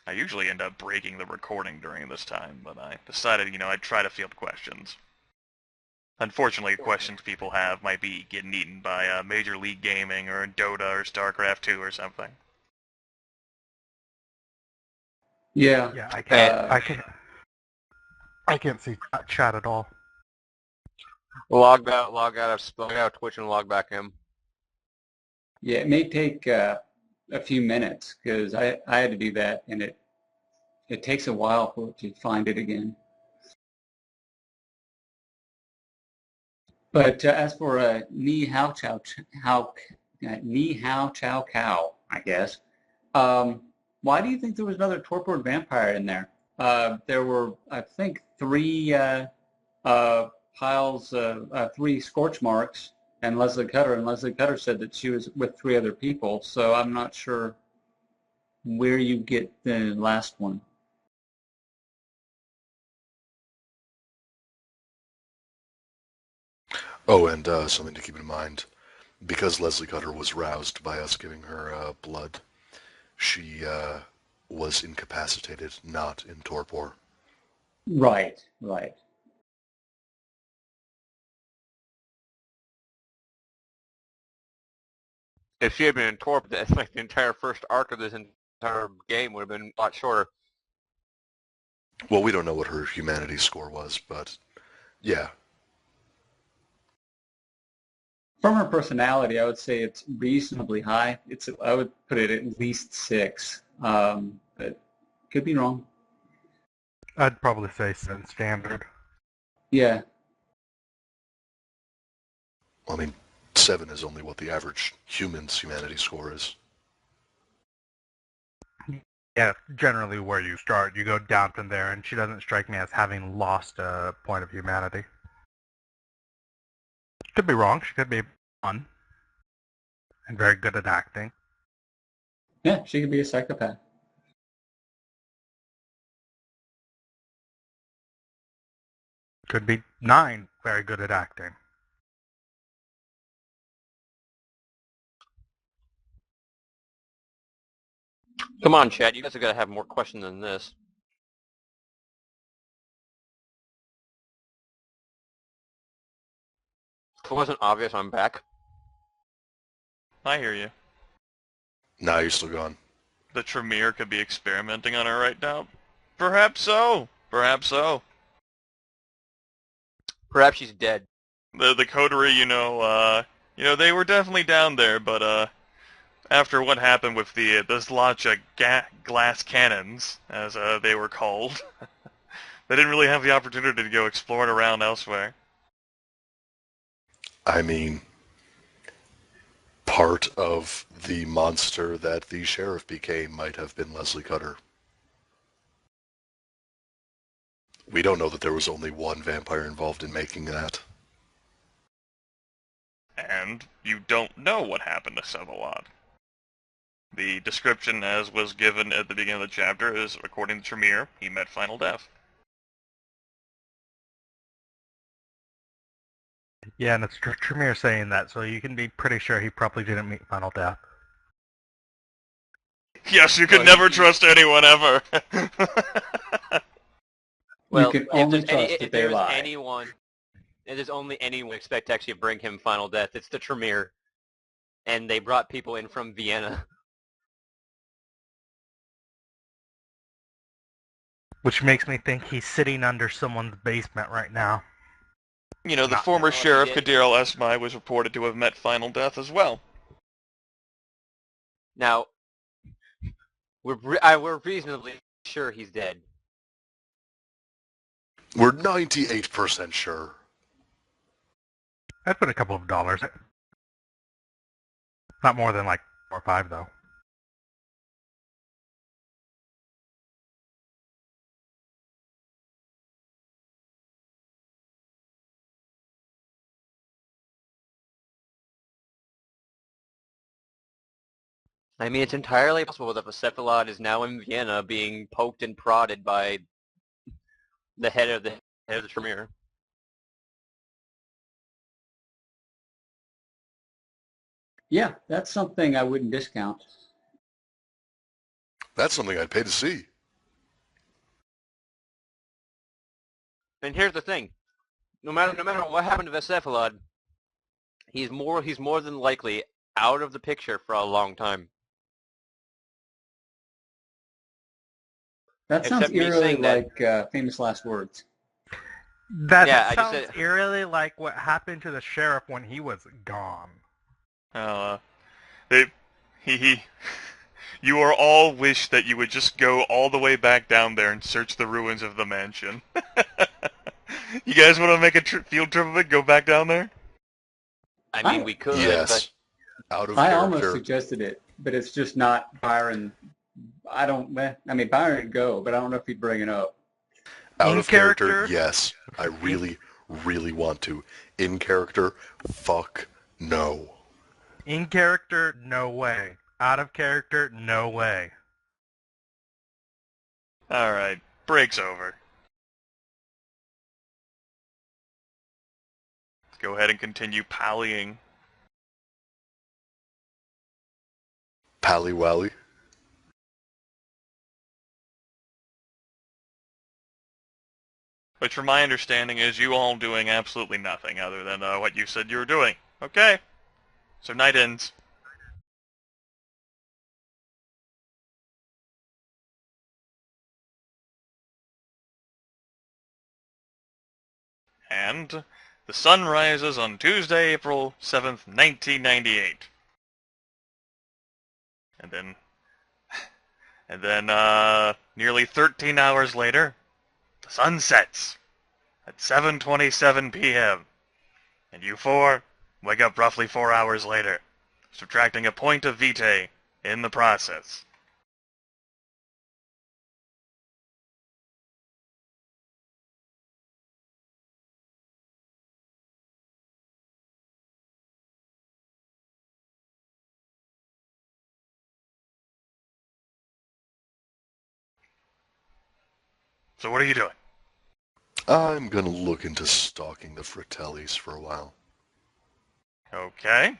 I usually end up breaking the recording during this time, but I decided, I'd try to field questions. Unfortunately, questions people have might be getting eaten by Major League Gaming or Dota or StarCraft 2 or something. Yeah. Yeah, I can't see chat at all. Log out of Twitch and log back in. Yeah, it may take a few minutes because I had to do that, and it takes a while for it to find it again. But as for Ni Hao Chow Cow, I guess. Why do you think there was another torpor vampire in there? There were, I think, three piles, three scorch marks, and Leslie Cutter. And Leslie Cutter said that she was with three other people. So I'm not sure where you get the last one. Oh, and something to keep in mind, because Leslie Cutter was roused by us giving her blood, she was incapacitated, not in torpor. Right, right. If she had been in Torp, that's like the entire first arc of this entire game would have been a lot shorter. Well, we don't know what her humanity score was, but yeah. From her personality, I would say it's reasonably high. I would put it at least 6, but could be wrong. I'd probably say 7 standard. Yeah. I mean, 7 is only what the average human's humanity score is. Yeah, generally where you start, you go down from there, and she doesn't strike me as having lost a point of humanity. Could be wrong. She could be fun and very good at acting. Yeah, she could be a psychopath. Could be 9, very good at acting. Come on, Chad. You guys are going to have more questions than this. If it wasn't obvious, I'm back. I hear you. Nah, you're still gone. The Tremere could be experimenting on her right now. Perhaps so. Perhaps so. Perhaps she's dead. The coterie, they were definitely down there, but after what happened with the Zlacha glass cannons, as they were called, they didn't really have the opportunity to go exploring around elsewhere. I mean, part of the monster that the sheriff became might have been Leslie Cutter. We don't know that there was only one vampire involved in making that. And you don't know what happened to Sevalot. The description, as was given at the beginning of the chapter, is, according to Tremere, he met final death. Yeah, and it's Tremere saying that, so you can be pretty sure he probably didn't meet final death. Yes, you can Well, never trust anyone ever. Well, you can only trust if that they there's lie. anyone, if there's only anyone expect to actually bring him final death, it's the Tremere. And they brought people in from Vienna. Which makes me think he's sitting under someone's basement right now. The Not- former No, he sheriff, didn't. Kadir Esmai, was reported to have met final death as well. Now, we're reasonably sure he's dead. We're 98% sure. I'd put a couple of dollars. Not more than like 4 or 5, though. I mean, it's entirely possible that Cephalon is now in Vienna being poked and prodded by the head of the Tremere. Yeah, that's something I wouldn't discount. That's something I'd pay to see. And here's the thing: no matter what happened to Cephalon, he's more than likely out of the picture for a long time. That sounds Except me eerily saying that. like Famous Last Words. That Yeah, I just sounds said- eerily like what happened to the sheriff when he was gone. You are all wish that you would just go all the way back down there and search the ruins of the mansion. You guys want to make a field trip of it? Go back down there? I mean, we could, Yes. Out of I character. almost suggested it, but it's just not Byron. I mean, Byron would go, but I don't know if he'd bring it up. Out In of character, character? yes. I really, really want to. In character, fuck no. In character, no way. Out of character, no way. Alright, break's over. Let's go ahead and continue pallying. Pally Wally. Which from my understanding is you all doing absolutely nothing other than what you said you were doing. Okay. So night ends. And the sun rises on Tuesday, April 7th, 1998. And then nearly 13 hours later, the sun sets at 7:27 p.m. And you four wake up roughly 4 hours later, subtracting a point of vitae in the process. So what are you doing? I'm gonna look into stalking the Fratellis for a while. Okay.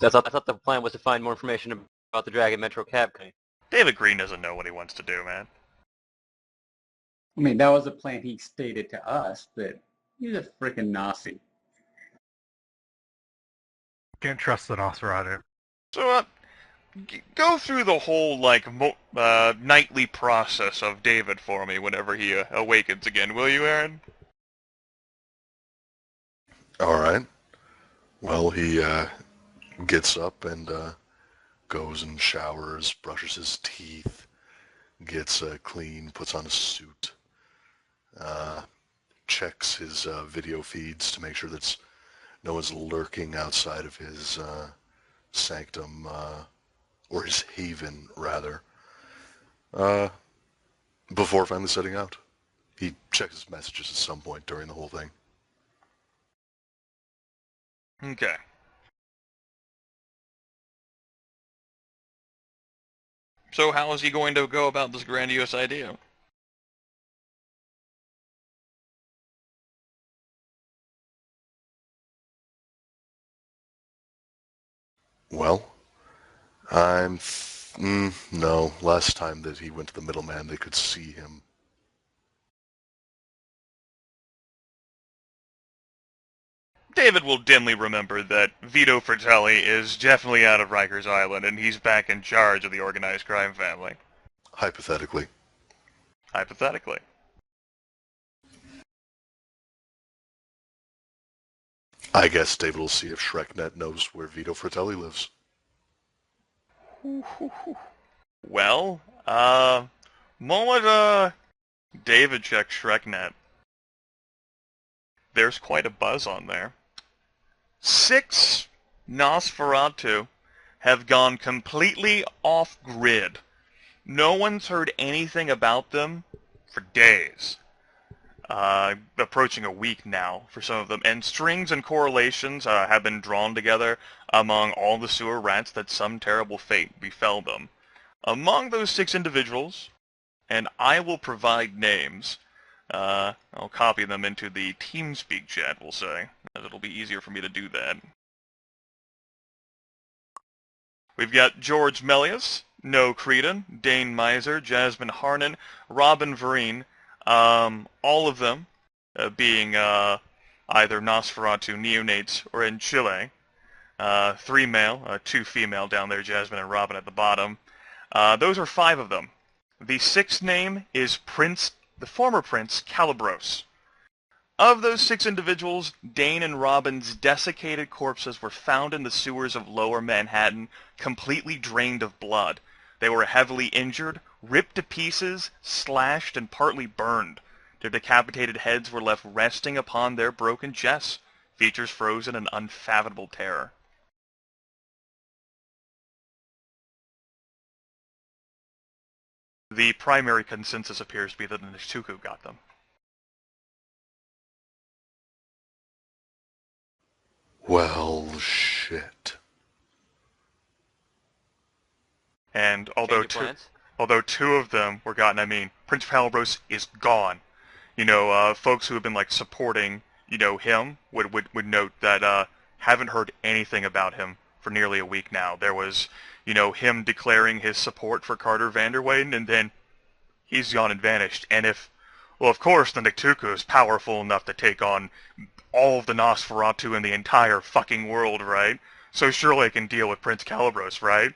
I thought the plan was to find more information about the Dragon Metro Cab Company. David Green doesn't know what he wants to do, man. I mean, that was a plan he stated to us, but he's a freaking Nazi. Can't trust the Nosferatu. So, go through the whole, like, nightly process of David for me whenever he awakens again, will you, Aaron? All right. Well, he gets up and goes and showers, brushes his teeth, gets clean, puts on a suit, checks his video feeds to make sure that no one's lurking outside of his sanctum, or his haven, rather, before finally setting out. He checks his messages at some point during the whole thing. Okay. So how is he going to go about this grandiose idea? Well, no. Last time that he went to the middleman, they could see him. David will dimly remember that Vito Fratelli is definitely out of Rikers Island, and he's back in charge of the organized crime family. Hypothetically. Hypothetically. I guess David will see if ShrekNet knows where Vito Fratelli lives. Well, moment, David checked ShrekNet. There's quite a buzz on there. 6 Nosferatu have gone completely off-grid. No one's heard anything about them for days. Approaching a week now for some of them. And strings and correlations have been drawn together among all the sewer rats that some terrible fate befell them. Among those 6 individuals, and I will provide names, I'll copy them into the TeamSpeak chat, we'll say, as it'll be easier for me to do that. We've got George Melius, No Creedon, Dane Miser, Jasmine Harnan, Robin Vereen, all of them being either Nosferatu neonates or in Chile. 3 male, 2 female down there, Jasmine and Robin at the bottom. Those are 5 of them. The 6th name is the former Prince Calibros. Of those 6 individuals, Dane and Robin's desiccated corpses were found in the sewers of Lower Manhattan, completely drained of blood. They were heavily injured, ripped to pieces, slashed, and partly burned. Their decapitated heads were left resting upon their broken chests, features frozen in unfathomable terror. The primary consensus appears to be that the Nishtuku got them. Well, shit. And although two of them were gotten, I mean, Prince Calibros is gone. You know, folks who have been like supporting, you know, him would note that haven't heard anything about him for nearly a week now. There was, you know, him declaring his support for Carter Vanderweyden, and then he's gone and vanished. And well, of course, the Niktuku is powerful enough to take on all of the Nosferatu in the entire fucking world, right? So surely it can deal with Prince Calibros, right?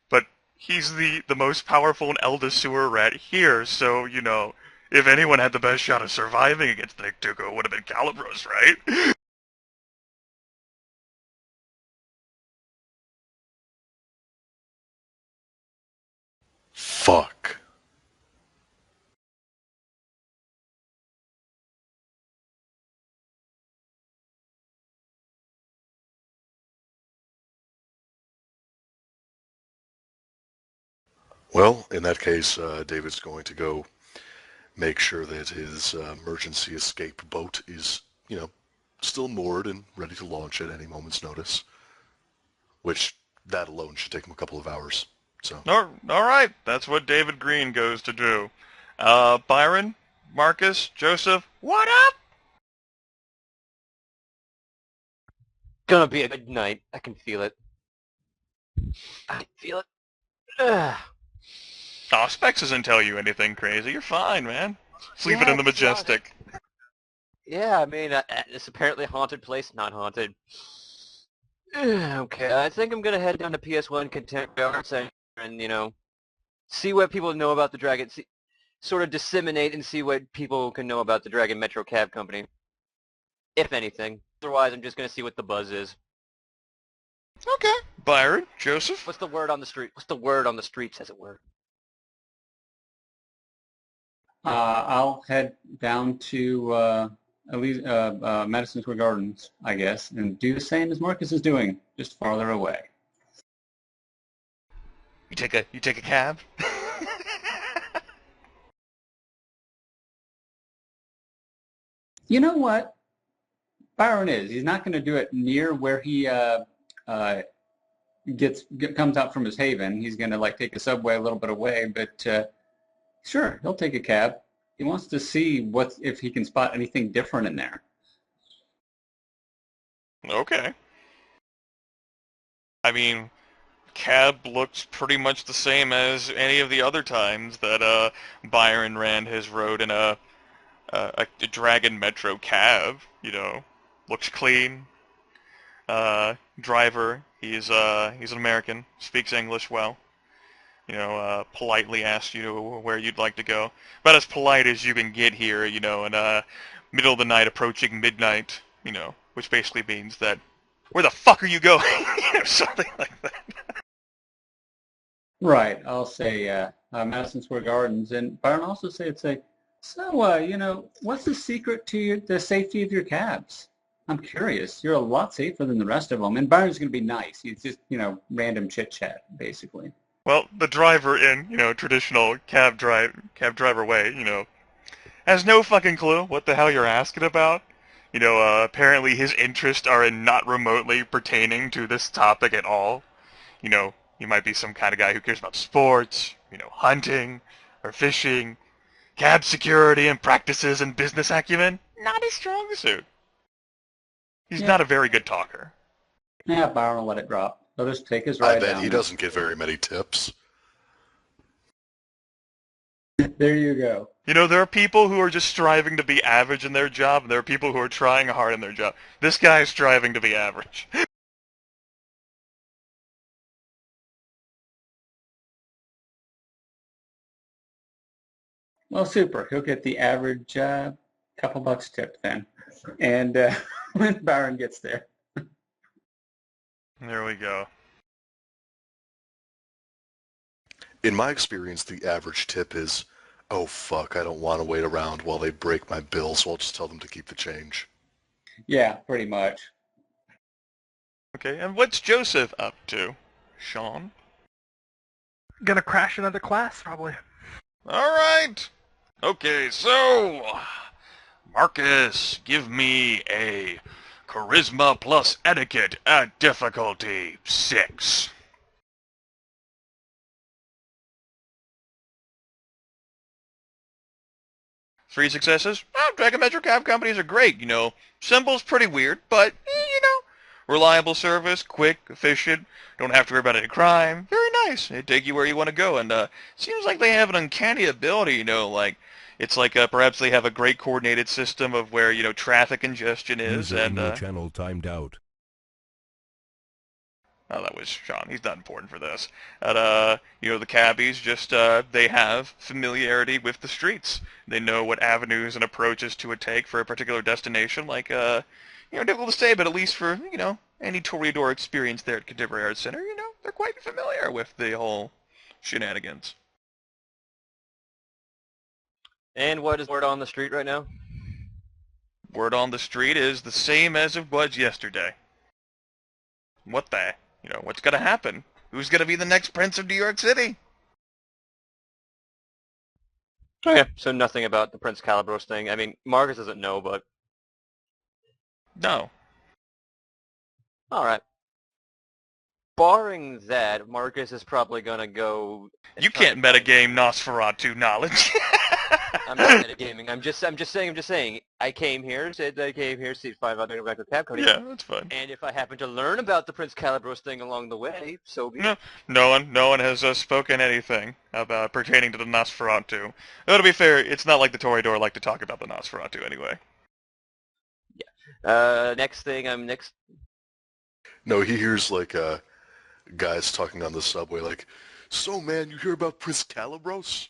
But he's the most powerful and eldest sewer rat here, so, you know, if anyone had the best shot of surviving against the Niktuku, it would have been Calibros, right? Fuck. Well, in that case, David's going to go make sure that his emergency escape boat is, you know, still moored and ready to launch at any moment's notice. Which, that alone should take him a couple of hours. So All right, that's what David Green goes to do. Byron, Marcus, Joseph, what up? Gonna be a good night. I can feel it. I can feel it. Ugh. Oh, Specs doesn't tell you anything crazy. You're fine, man. Sleeping Yeah, in the to be honest. Majestic. Yeah, I mean, it's apparently a haunted place, not haunted. Okay, I think I'm gonna head down to PS1 Contemporary Arts Center and, see what people know about the Dragon, sort of disseminate and see what people can know about the Dragon Metro Cab Company, if anything. Otherwise, I'm just gonna see what the buzz is. Okay. Byron, Joseph. What's the word on the street? What's the word on the streets, as it were? I'll head down to Madison Square Gardens, I guess, and do the same as Marcus is doing, just farther away. You take a cab. You know what? Byron is. He's not going to do it near where he comes out from his haven. He's going to like take a subway a little bit away, but sure, he'll take a cab. He wants to see if he can spot anything different in there. Okay. I mean, cab looks pretty much the same as any of the other times that Byron ran his road in a Dragon Metro cab. Looks clean. Driver, he's an American, speaks English well. Politely asks you where you'd like to go. About as polite as you can get here, in middle of the night approaching midnight, which basically means that, where the fuck are you going? Something like that. Right. I'll say Madison Square Gardens, and Byron also say, so, what's the secret to the safety of your cabs? I'm curious. You're a lot safer than the rest of them. And Byron's going to be nice. He's just, random chit-chat, basically. Well, the driver in, traditional cab driver way, has no fucking clue what the hell you're asking about. Apparently his interests are in not remotely pertaining to this topic at all. You might be some kind of guy who cares about sports, hunting, or fishing, cab security and practices and business acumen. Not his strong suit. He's Yeah. not a very good talker. Yeah, Byron will let it drop. He'll just take his I ride bet down he there. doesn't get very many tips. There you go. There are people who are just striving to be average in their job, and there are people who are trying hard in their job. This guy is striving to be average. Well, super. He'll get the average couple bucks tip then. And when Byron gets there. There we go. In my experience, the average tip is, oh fuck, I don't want to wait around while they break my bill, so I'll just tell them to keep the change. Yeah, pretty much. Okay, and what's Joseph up to? Sean? Gonna crash another class, probably. Alright! Okay, so... Marcus, give me a Charisma plus Etiquette at difficulty 6. Three successes? Oh, Dragon Metro Cab Companies are great, Symbol's pretty weird, but, reliable service, quick, efficient, don't have to worry about any crime. Very nice. They take you where you want to go, and seems like they have an uncanny ability, it's like perhaps they have a great coordinated system of where, traffic congestion is, User and, in your channel timed out. oh, that was Sean. He's not important for this. And, the cabbies just, they have familiarity with the streets. They know what avenues and approaches to take for a particular destination, like, difficult to say, but at least for, any Toreador experience there at Contemporary Arts Center, they're quite familiar with the whole shenanigans. And what is word on the street right now? Word on the street is the same as it was yesterday. What the? What's gonna happen? Who's gonna be the next Prince of New York City? Okay, so nothing about the Prince Calibros thing. I mean, Marcus doesn't know, but... No. Alright. barring that, Marcus is probably gonna go. You can't metagame Nosferatu knowledge. I'm not metagaming. I'm just saying. I came here, said I came here to find out about the Capcom. Yeah, that's fine. And if I happen to learn about the Prince Calibros thing along the way, so be it. No one has spoken anything about pertaining to the Nosferatu. Though to be fair, it's not like the Toreador like to talk about the Nosferatu anyway. Yeah. Next thing, next. No, he hears like guys talking on the subway, like, "So man, you hear about Prince Calibros?"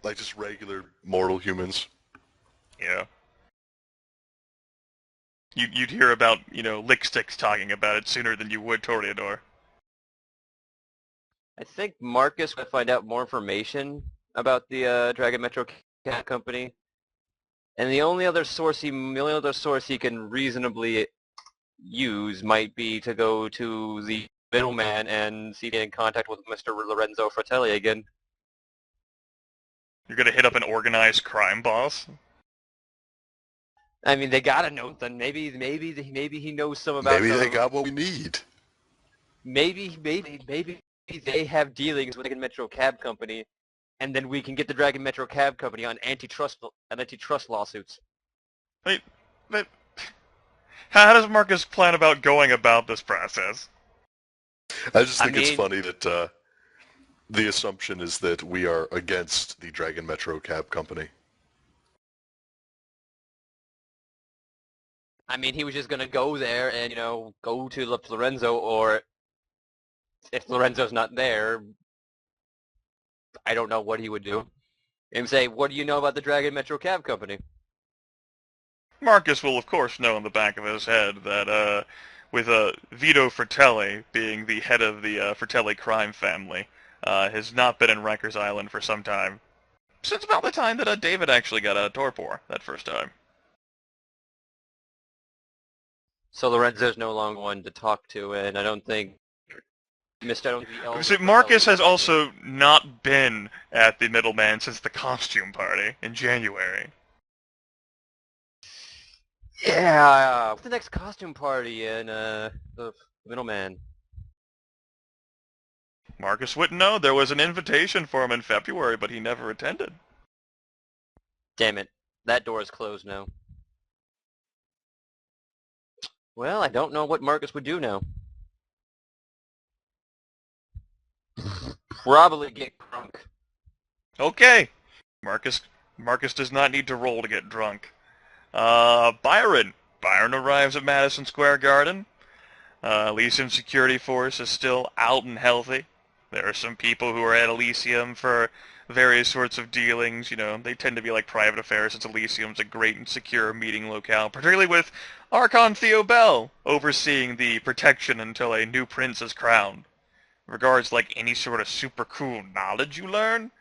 Like just regular mortal humans. Yeah. You'd hear about, Licksticks talking about it sooner than you would Toreador. I think Marcus will find out more information about the Dragon Metro Cat Company, and the only other source he can reasonably use might be to go to the middleman and see if he get in contact with Mr. Lorenzo Fratelli again. You're gonna hit up an organized crime boss? I mean, they gotta know. Then maybe he knows some about. Maybe they got what we need. Maybe they have dealings with the Dragon Metro Cab Company, and then we can get the Dragon Metro Cab Company on antitrust lawsuits. Wait, how does Marcus plan about going about this process? I just think it's funny that the assumption is that we are against the Dragon Metro Cab Company. I mean, he was just going to go there and, go to Lorenzo, or if Lorenzo's not there, I don't know what he would do. And say, what do you know about the Dragon Metro Cab Company? Marcus will, of course, know in the back of his head that, with Vito Fratelli being the head of the Fratelli crime family, has not been in Rikers Island for some time. Since about the time that David actually got out of torpor that first time. So Lorenzo's no longer one to talk to, and I don't think See, Marcus has also not been at the middleman since the costume party in January. Yeah, what's the next costume party in the middleman? Marcus wouldn't know. There was an invitation for him in February, but he never attended. Damn it. That door is closed now. Well, I don't know what Marcus would do now. Probably get drunk. Okay. Marcus does not need to roll to get drunk. Byron. Byron arrives at Madison Square Garden. Elysium Security Force is still out and healthy. There are some people who are at Elysium for various sorts of dealings. They tend to be like private affairs, since Elysium's a great and secure meeting locale, particularly with Archon Theo Bell overseeing the protection until a new prince is crowned. Regards like any sort of super cool knowledge you learn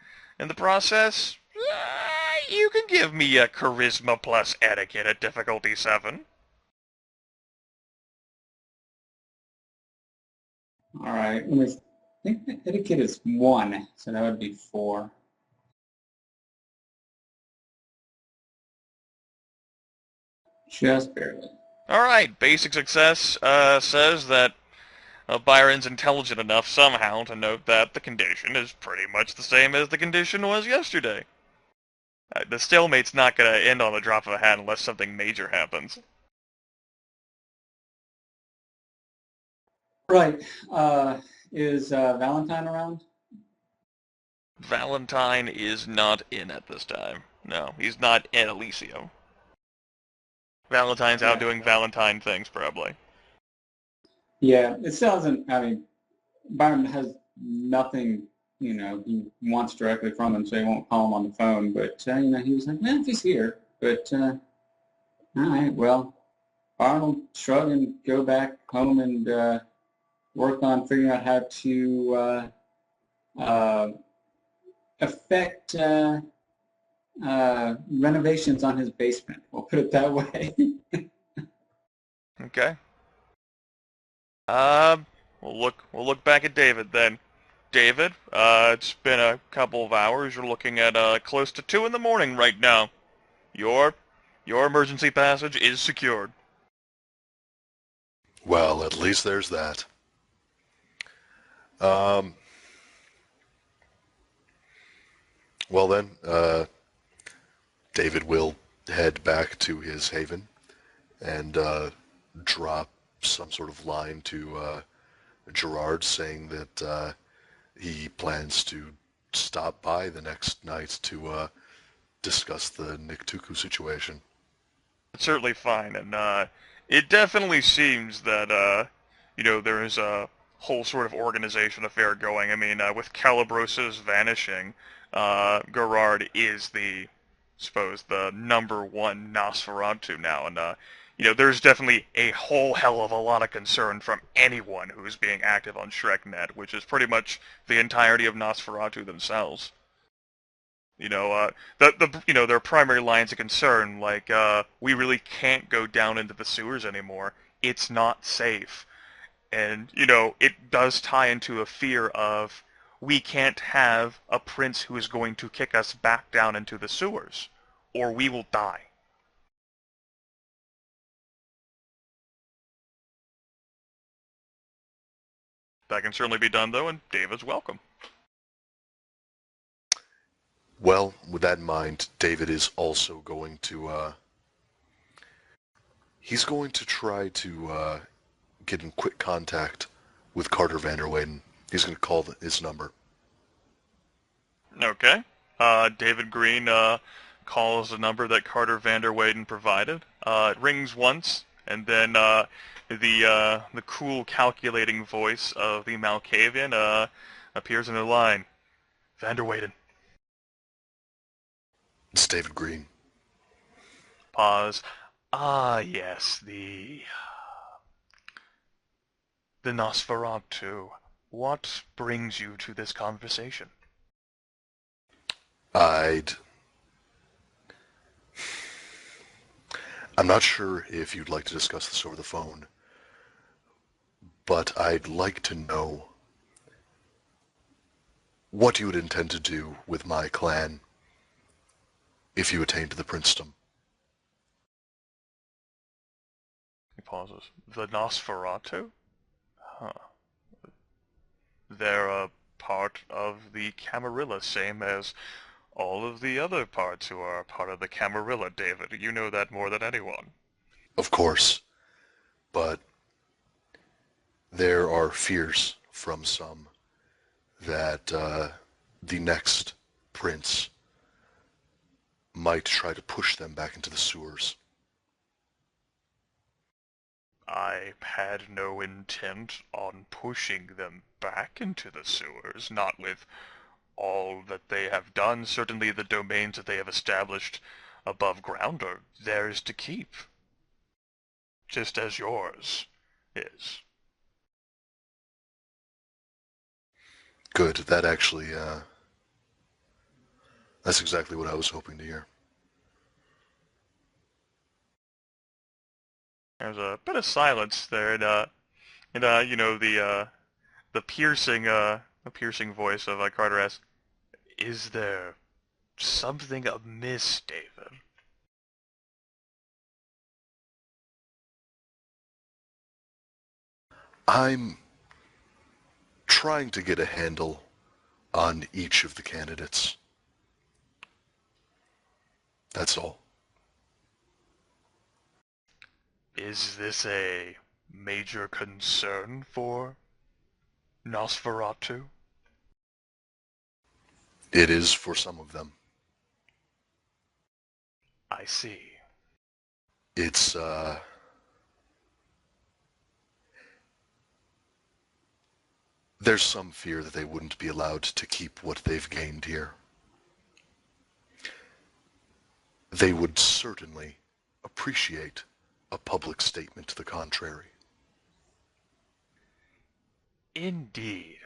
in the process, you can give me a charisma plus etiquette at difficulty 7. All right. I think the etiquette is 1, so that would be 4. Just barely. All right, basic success says that Byron's intelligent enough somehow to note that the condition is pretty much the same as the condition was yesterday. The stalemate's not going to end on the drop of a hat unless something major happens. Right. Is Valentine around? Valentine is not in at this time. No, he's not in Elysium. Valentine's out doing Valentine things, probably. Yeah, it doesn't. I mean, Byron has nothing, he wants directly from him, so he won't call him on the phone. But, he was like, if he's here. But, all right, well, Byron will shrug and go back home and work on figuring out how to affect renovations on his basement. We'll put it that way. Okay. We'll look back at David then. David, it's been a couple of hours. You're looking at close to 2 in the morning right now. Your emergency passage is secured. Well, at least there's that. Um, well then, David will head back to his haven and drop some sort of line to Gerard saying that he plans to stop by the next night to discuss the Niktuku situation. It's certainly fine, and it definitely seems that there is a whole sort of organization affair going. I mean, with Calabros's vanishing, Gerard is suppose the #1 Nosferatu now, and there's definitely a whole hell of a lot of concern from anyone who's being active on ShrekNet, which is pretty much the entirety of Nosferatu themselves. Their primary lines of concern, like, we really can't go down into the sewers anymore. It's not safe. And, it does tie into a fear of we can't have a prince who is going to kick us back down into the sewers, or we will die. That can certainly be done, though, and David's welcome. Well, with that in mind, David is also going to, he's going to try to get in quick contact with Carter Vanderweyden. He's going to call his number. Okay. David Green calls the number that Carter Vanderweyden provided. It rings once, and then the cool calculating voice of the Malkavian appears in the line. Vanderweyden. It's David Green. Pause. Ah, yes, the Nosferatu. What brings you to this conversation? I'm not sure if you'd like to discuss this over the phone, but I'd like to know what you would intend to do with my clan if you attain to the princedom. He pauses. The Nosferatu? Huh. They're a part of the Camarilla, same as all of the other parts who are part of the Camarilla, David. You know that more than anyone. Of course, but there are fears from some that the next prince might try to push them back into the sewers. I had no intent on pushing them back into the sewers, not with all that they have done. Certainly the domains that they have established above ground are theirs to keep, just as yours is. Good. That actually, that's exactly what I was hoping to hear. There's a bit of silence there, and the piercing voice of Carter asks, "Is there something amiss, David?" I'm trying to get a handle on each of the candidates. That's all. Is this a major concern for Nosferatu? It is for some of them. I see. It's, there's some fear that they wouldn't be allowed to keep what they've gained here. They would certainly appreciate a public statement to the contrary. Indeed.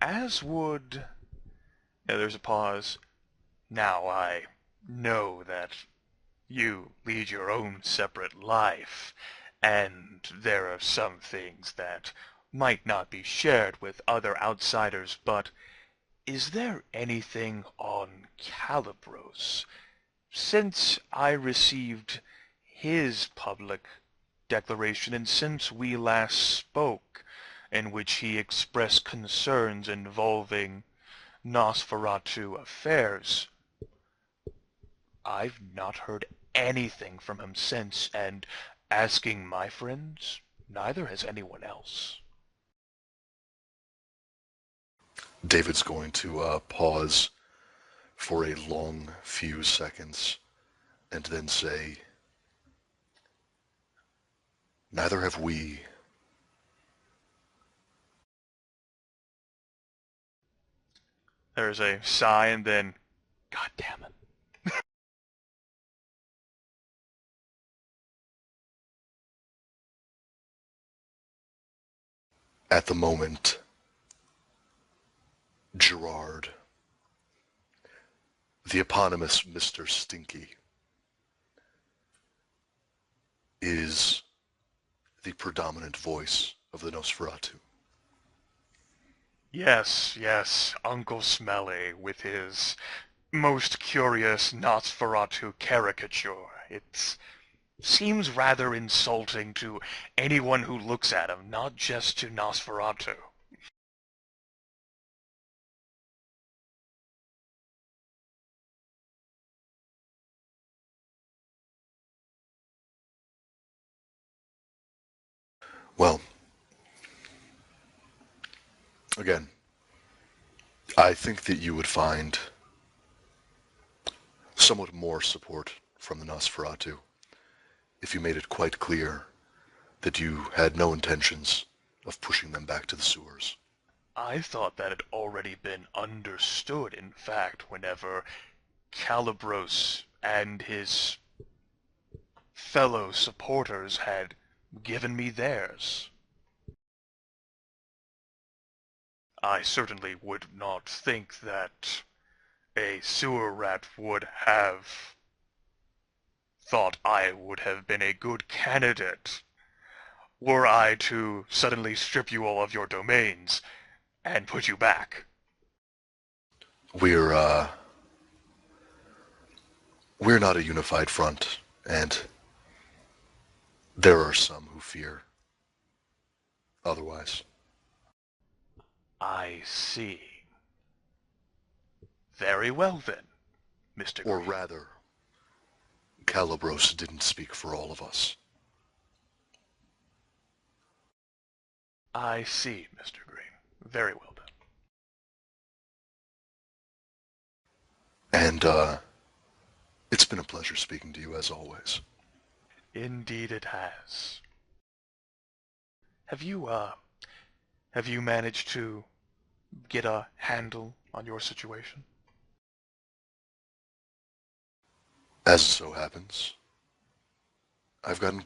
As would... Yeah, there's a pause. Now I know that you lead your own separate life, and there are some things that might not be shared with other outsiders, but is there anything on Calibros? Since I received his public declaration, and since we last spoke, in which he expressed concerns involving Nosferatu affairs, I've not heard anything from him since, and asking my friends, neither has anyone else. David's going to pause for a long few seconds and then say, neither have we. There's a sigh and then, God damn it. At the moment, Gerard, the eponymous Mr. Stinky, is the predominant voice of the Nosferatu. Yes, yes, Uncle Smelly with his most curious Nosferatu caricature. It seems rather insulting to anyone who looks at him, not just to Nosferatu. Well, again, I think that you would find somewhat more support from the Nosferatu if you made it quite clear that you had no intentions of pushing them back to the sewers. I thought that had already been understood, in fact, whenever Calibros and his fellow supporters had given me theirs. I certainly would not think that a sewer rat would have thought I would have been a good candidate were I to suddenly strip you all of your domains and put you back. We're not a unified front, and there are some who fear otherwise. I see. Very well then, Mr. Or Green. rather, Calibros didn't speak for all of us. I see, Mr. Green. Very well done. And, it's been a pleasure speaking to you as always. Indeed it has. Have you managed to get a handle on your situation? As it so happens, I've gotten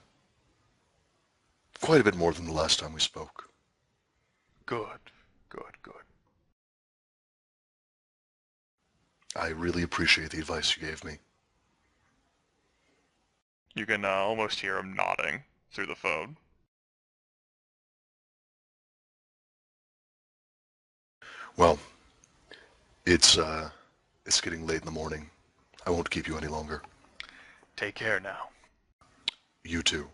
quite a bit more than the last time we spoke. Good, good, good. I really appreciate the advice you gave me. You can almost hear him nodding through the phone. Well, it's getting late in the morning. I won't keep you any longer. Take care now. You too.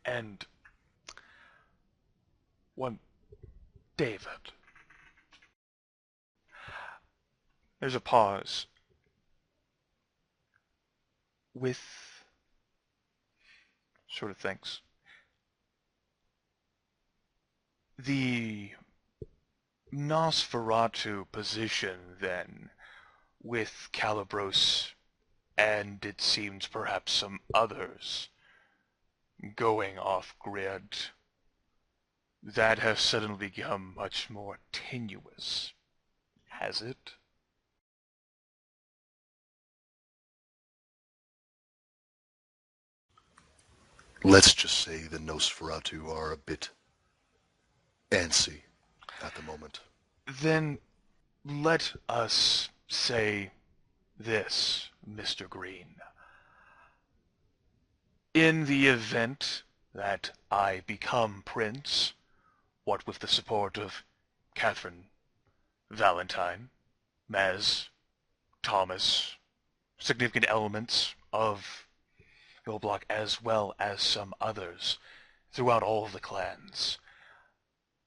And David. There's a pause. With sort of things. The Nosferatu position, then, with Calibros and it seems perhaps some others going off-grid, that has suddenly become much more tenuous, has it? Let's just say the Nosferatu are a bit antsy at the moment. Then let us say this, Mr. Green. In the event that I become Prince, what with the support of Catherine, Valentine, Maz, Thomas, significant elements of your block as well as some others, throughout all the clans.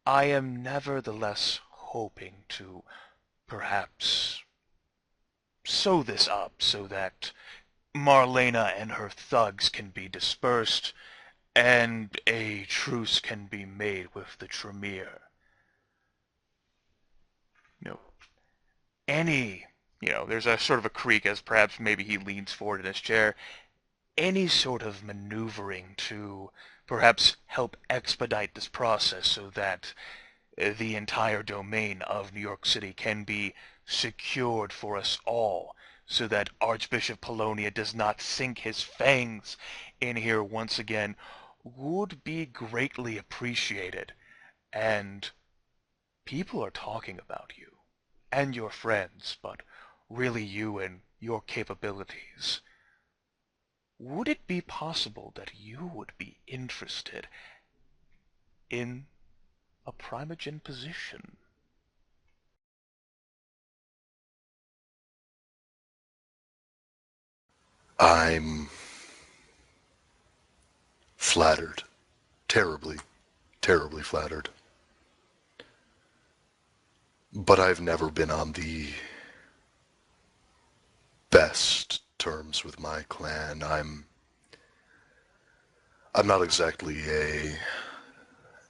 I am nevertheless hoping to perhaps sew this up so that Marlena and her thugs can be dispersed and a truce can be made with the Tremere. You know, there's a sort of a creak as perhaps maybe he leans forward in his chair. Any sort of maneuvering to perhaps help expedite this process so that the entire domain of New York City can be secured for us all, so that Archbishop Polonia does not sink his fangs in here once again, would be greatly appreciated. And people are talking about you and your friends, but really you and your capabilities. Would it be possible that you would be interested in a primogen position? I'm flattered. Terribly, terribly flattered. But I've never been on the best terms with my clan. I'm not exactly a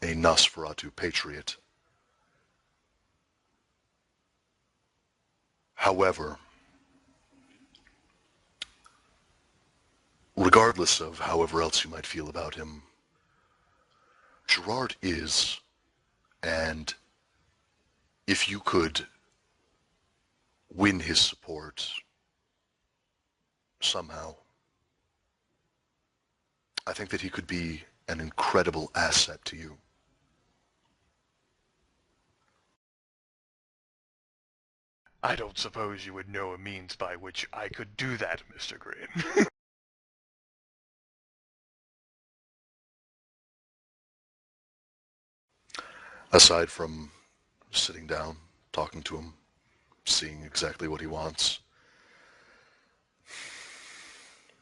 Nosferatu patriot. However, regardless of however else you might feel about him, Gerard is, and if you could win his support somehow, I think that he could be an incredible asset to you. I don't suppose you would know a means by which I could do that, Mr. Green. Aside from sitting down, talking to him, seeing exactly what he wants,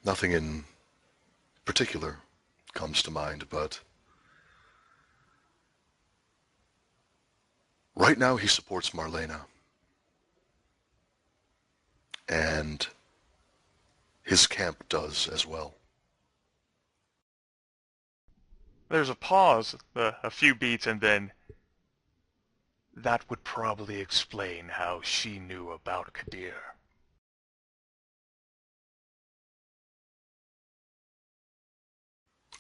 nothing in particular comes to mind, but right now he supports Marlena. And his camp does as well. There's a pause, a few beats, and then that would probably explain how she knew about Kadir.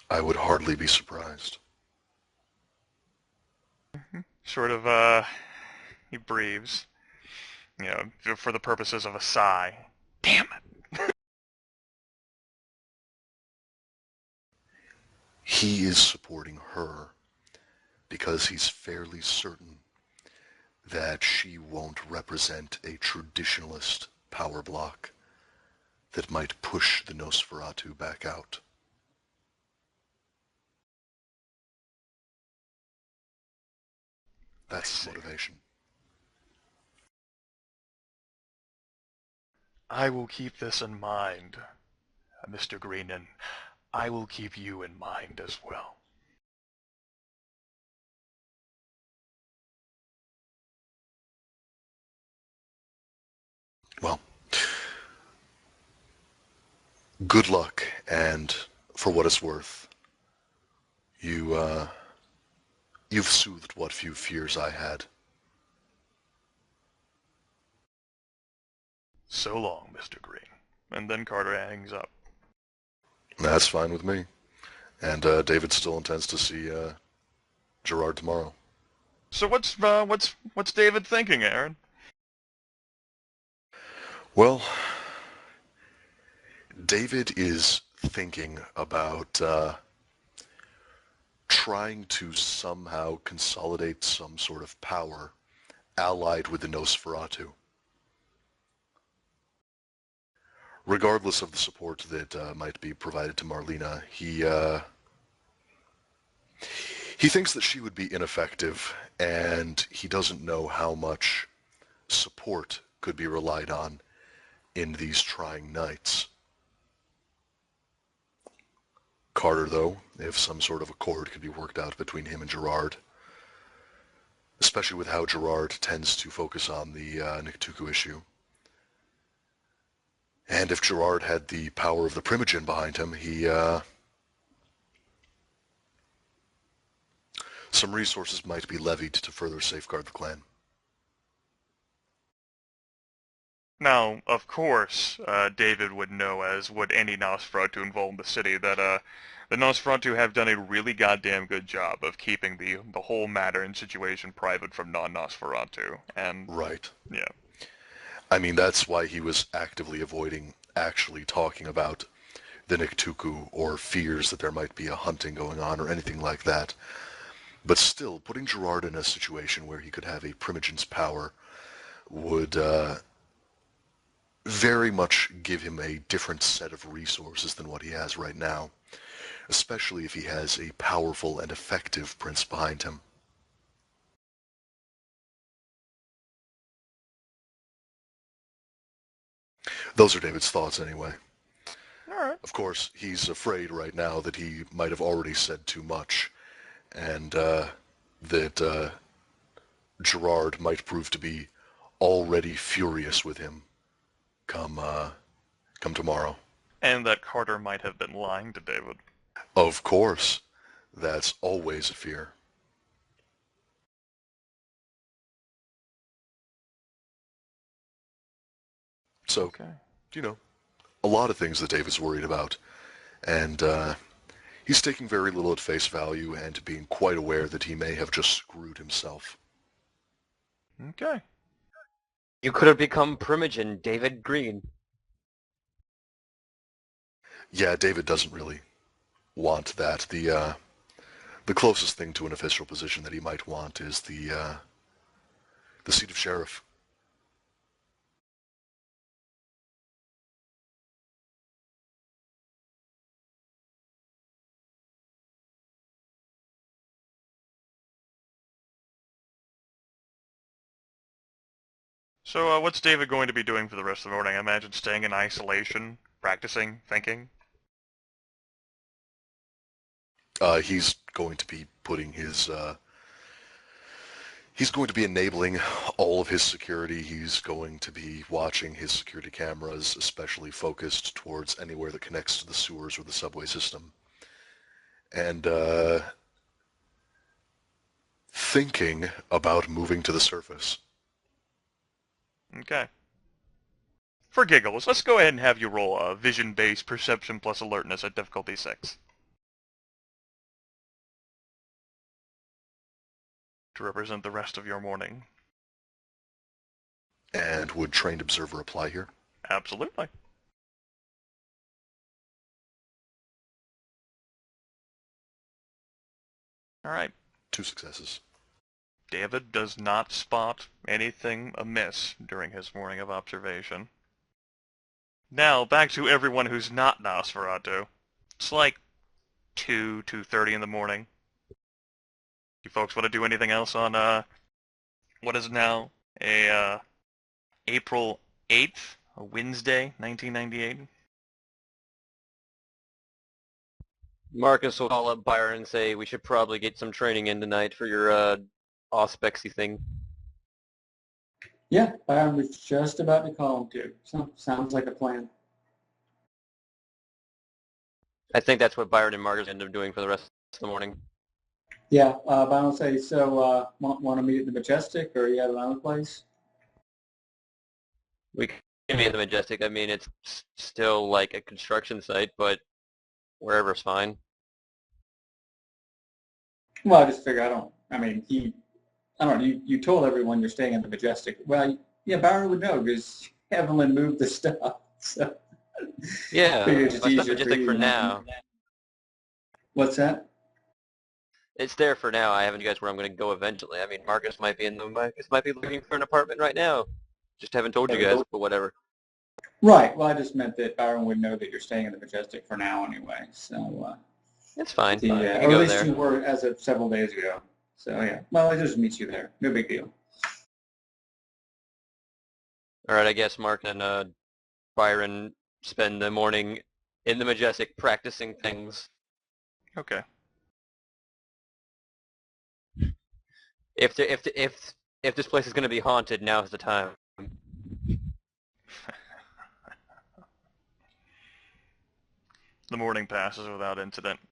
I would hardly be surprised. Sort of, he breathes, for the purposes of a sigh. Damn it! He is supporting her because he's fairly certain that she won't represent a traditionalist power block that might push the Nosferatu back out. That's the motivation. I will keep this in mind, Mr. Green, and I will keep you in mind as well. Well, good luck, and for what it's worth, you've soothed what few fears I had. So long, Mr. Green. And then Carter hangs up. That's fine with me. And David still intends to see Gerard tomorrow. So what's David thinking, Aaron? Well, David is thinking about trying to somehow consolidate some sort of power allied with the Nosferatu. Regardless of the support that might be provided to Marlena, he thinks that she would be ineffective, and he doesn't know how much support could be relied on in these trying nights. Carter, though, if some sort of accord could be worked out between him and Gerard. Especially with how Gerard tends to focus on the Niktuku issue. And if Gerard had the power of the Primogen behind him, some resources might be levied to further safeguard the clan. Now, of course, David would know, as would any Nosferatu involved in the city, that the Nosferatu have done a really goddamn good job of keeping the whole matter and situation private from non-Nosferatu. And Right. yeah. I mean, that's why he was actively avoiding actually talking about the Niktuku or fears that there might be a hunting going on or anything like that. But still, putting Gerard in a situation where he could have a Primogen's power would very much give him a different set of resources than what he has right now, especially if he has a powerful and effective prince behind him. Those are David's thoughts anyway. Alright. Of course, he's afraid right now that he might have already said too much, and that Gerard might prove to be already furious with him come tomorrow. And that Carter might have been lying to David. Of course, that's always a fear. So, Okay. you know, a lot of things that David's worried about, and he's taking very little at face value and being quite aware that he may have just screwed himself. Okay. You could have become Primogen, David Green. Yeah, David doesn't really want that. The closest thing to an official position that he might want is the seat of sheriff. So, what's David going to be doing for the rest of the morning? I imagine staying in isolation, practicing, thinking? He's going to be putting his he's going to be enabling all of his security. He's going to be watching his security cameras, especially focused towards anywhere that connects to the sewers or the subway system. And thinking about moving to the surface. Okay. For giggles, let's go ahead and have you roll a vision-based perception plus alertness at difficulty 6. To represent the rest of your morning. And would trained observer apply here? Absolutely. Alright. 2 successes. David does not spot anything amiss during his morning of observation. Now, back to everyone who's not Nosferatu. It's like 2:30 in the morning. You folks want to do anything else on, what is now a, April 8th, a Wednesday, 1998? Marcus will call up Byron and say we should probably get some training in tonight for your auspexy thing. Yeah, I was just about to call him too. So, sounds like a plan. I think that's what Byron and Marcus end up doing for the rest of the morning. Yeah, but I'll say, so want to meet at the Majestic, or you have another place? We can be in the Majestic. I mean, it's still like a construction site, but wherever's fine. Well, I just figure I don't know, you told everyone you're staying in the Majestic. Well, yeah, Byron would know because Evelyn moved the stuff. So Yeah, figure it's just my stuff easier Majestic you for than- now. What's that? It's there for now. I haven't guessed where I'm going to go eventually. I mean, Marcus might be looking for an apartment right now. Just haven't told you guys, but whatever. Right. Well, I just meant that Byron would know that you're staying in the Majestic for now anyway. So It's fine. or You can at go least there. you were as of several days ago. So yeah. Well, I just meet you there. No big deal. All right, I guess Mark and Byron spend the morning in the Majestic practicing things. Okay. If this place is going to be haunted, now is the time. The morning passes without incident.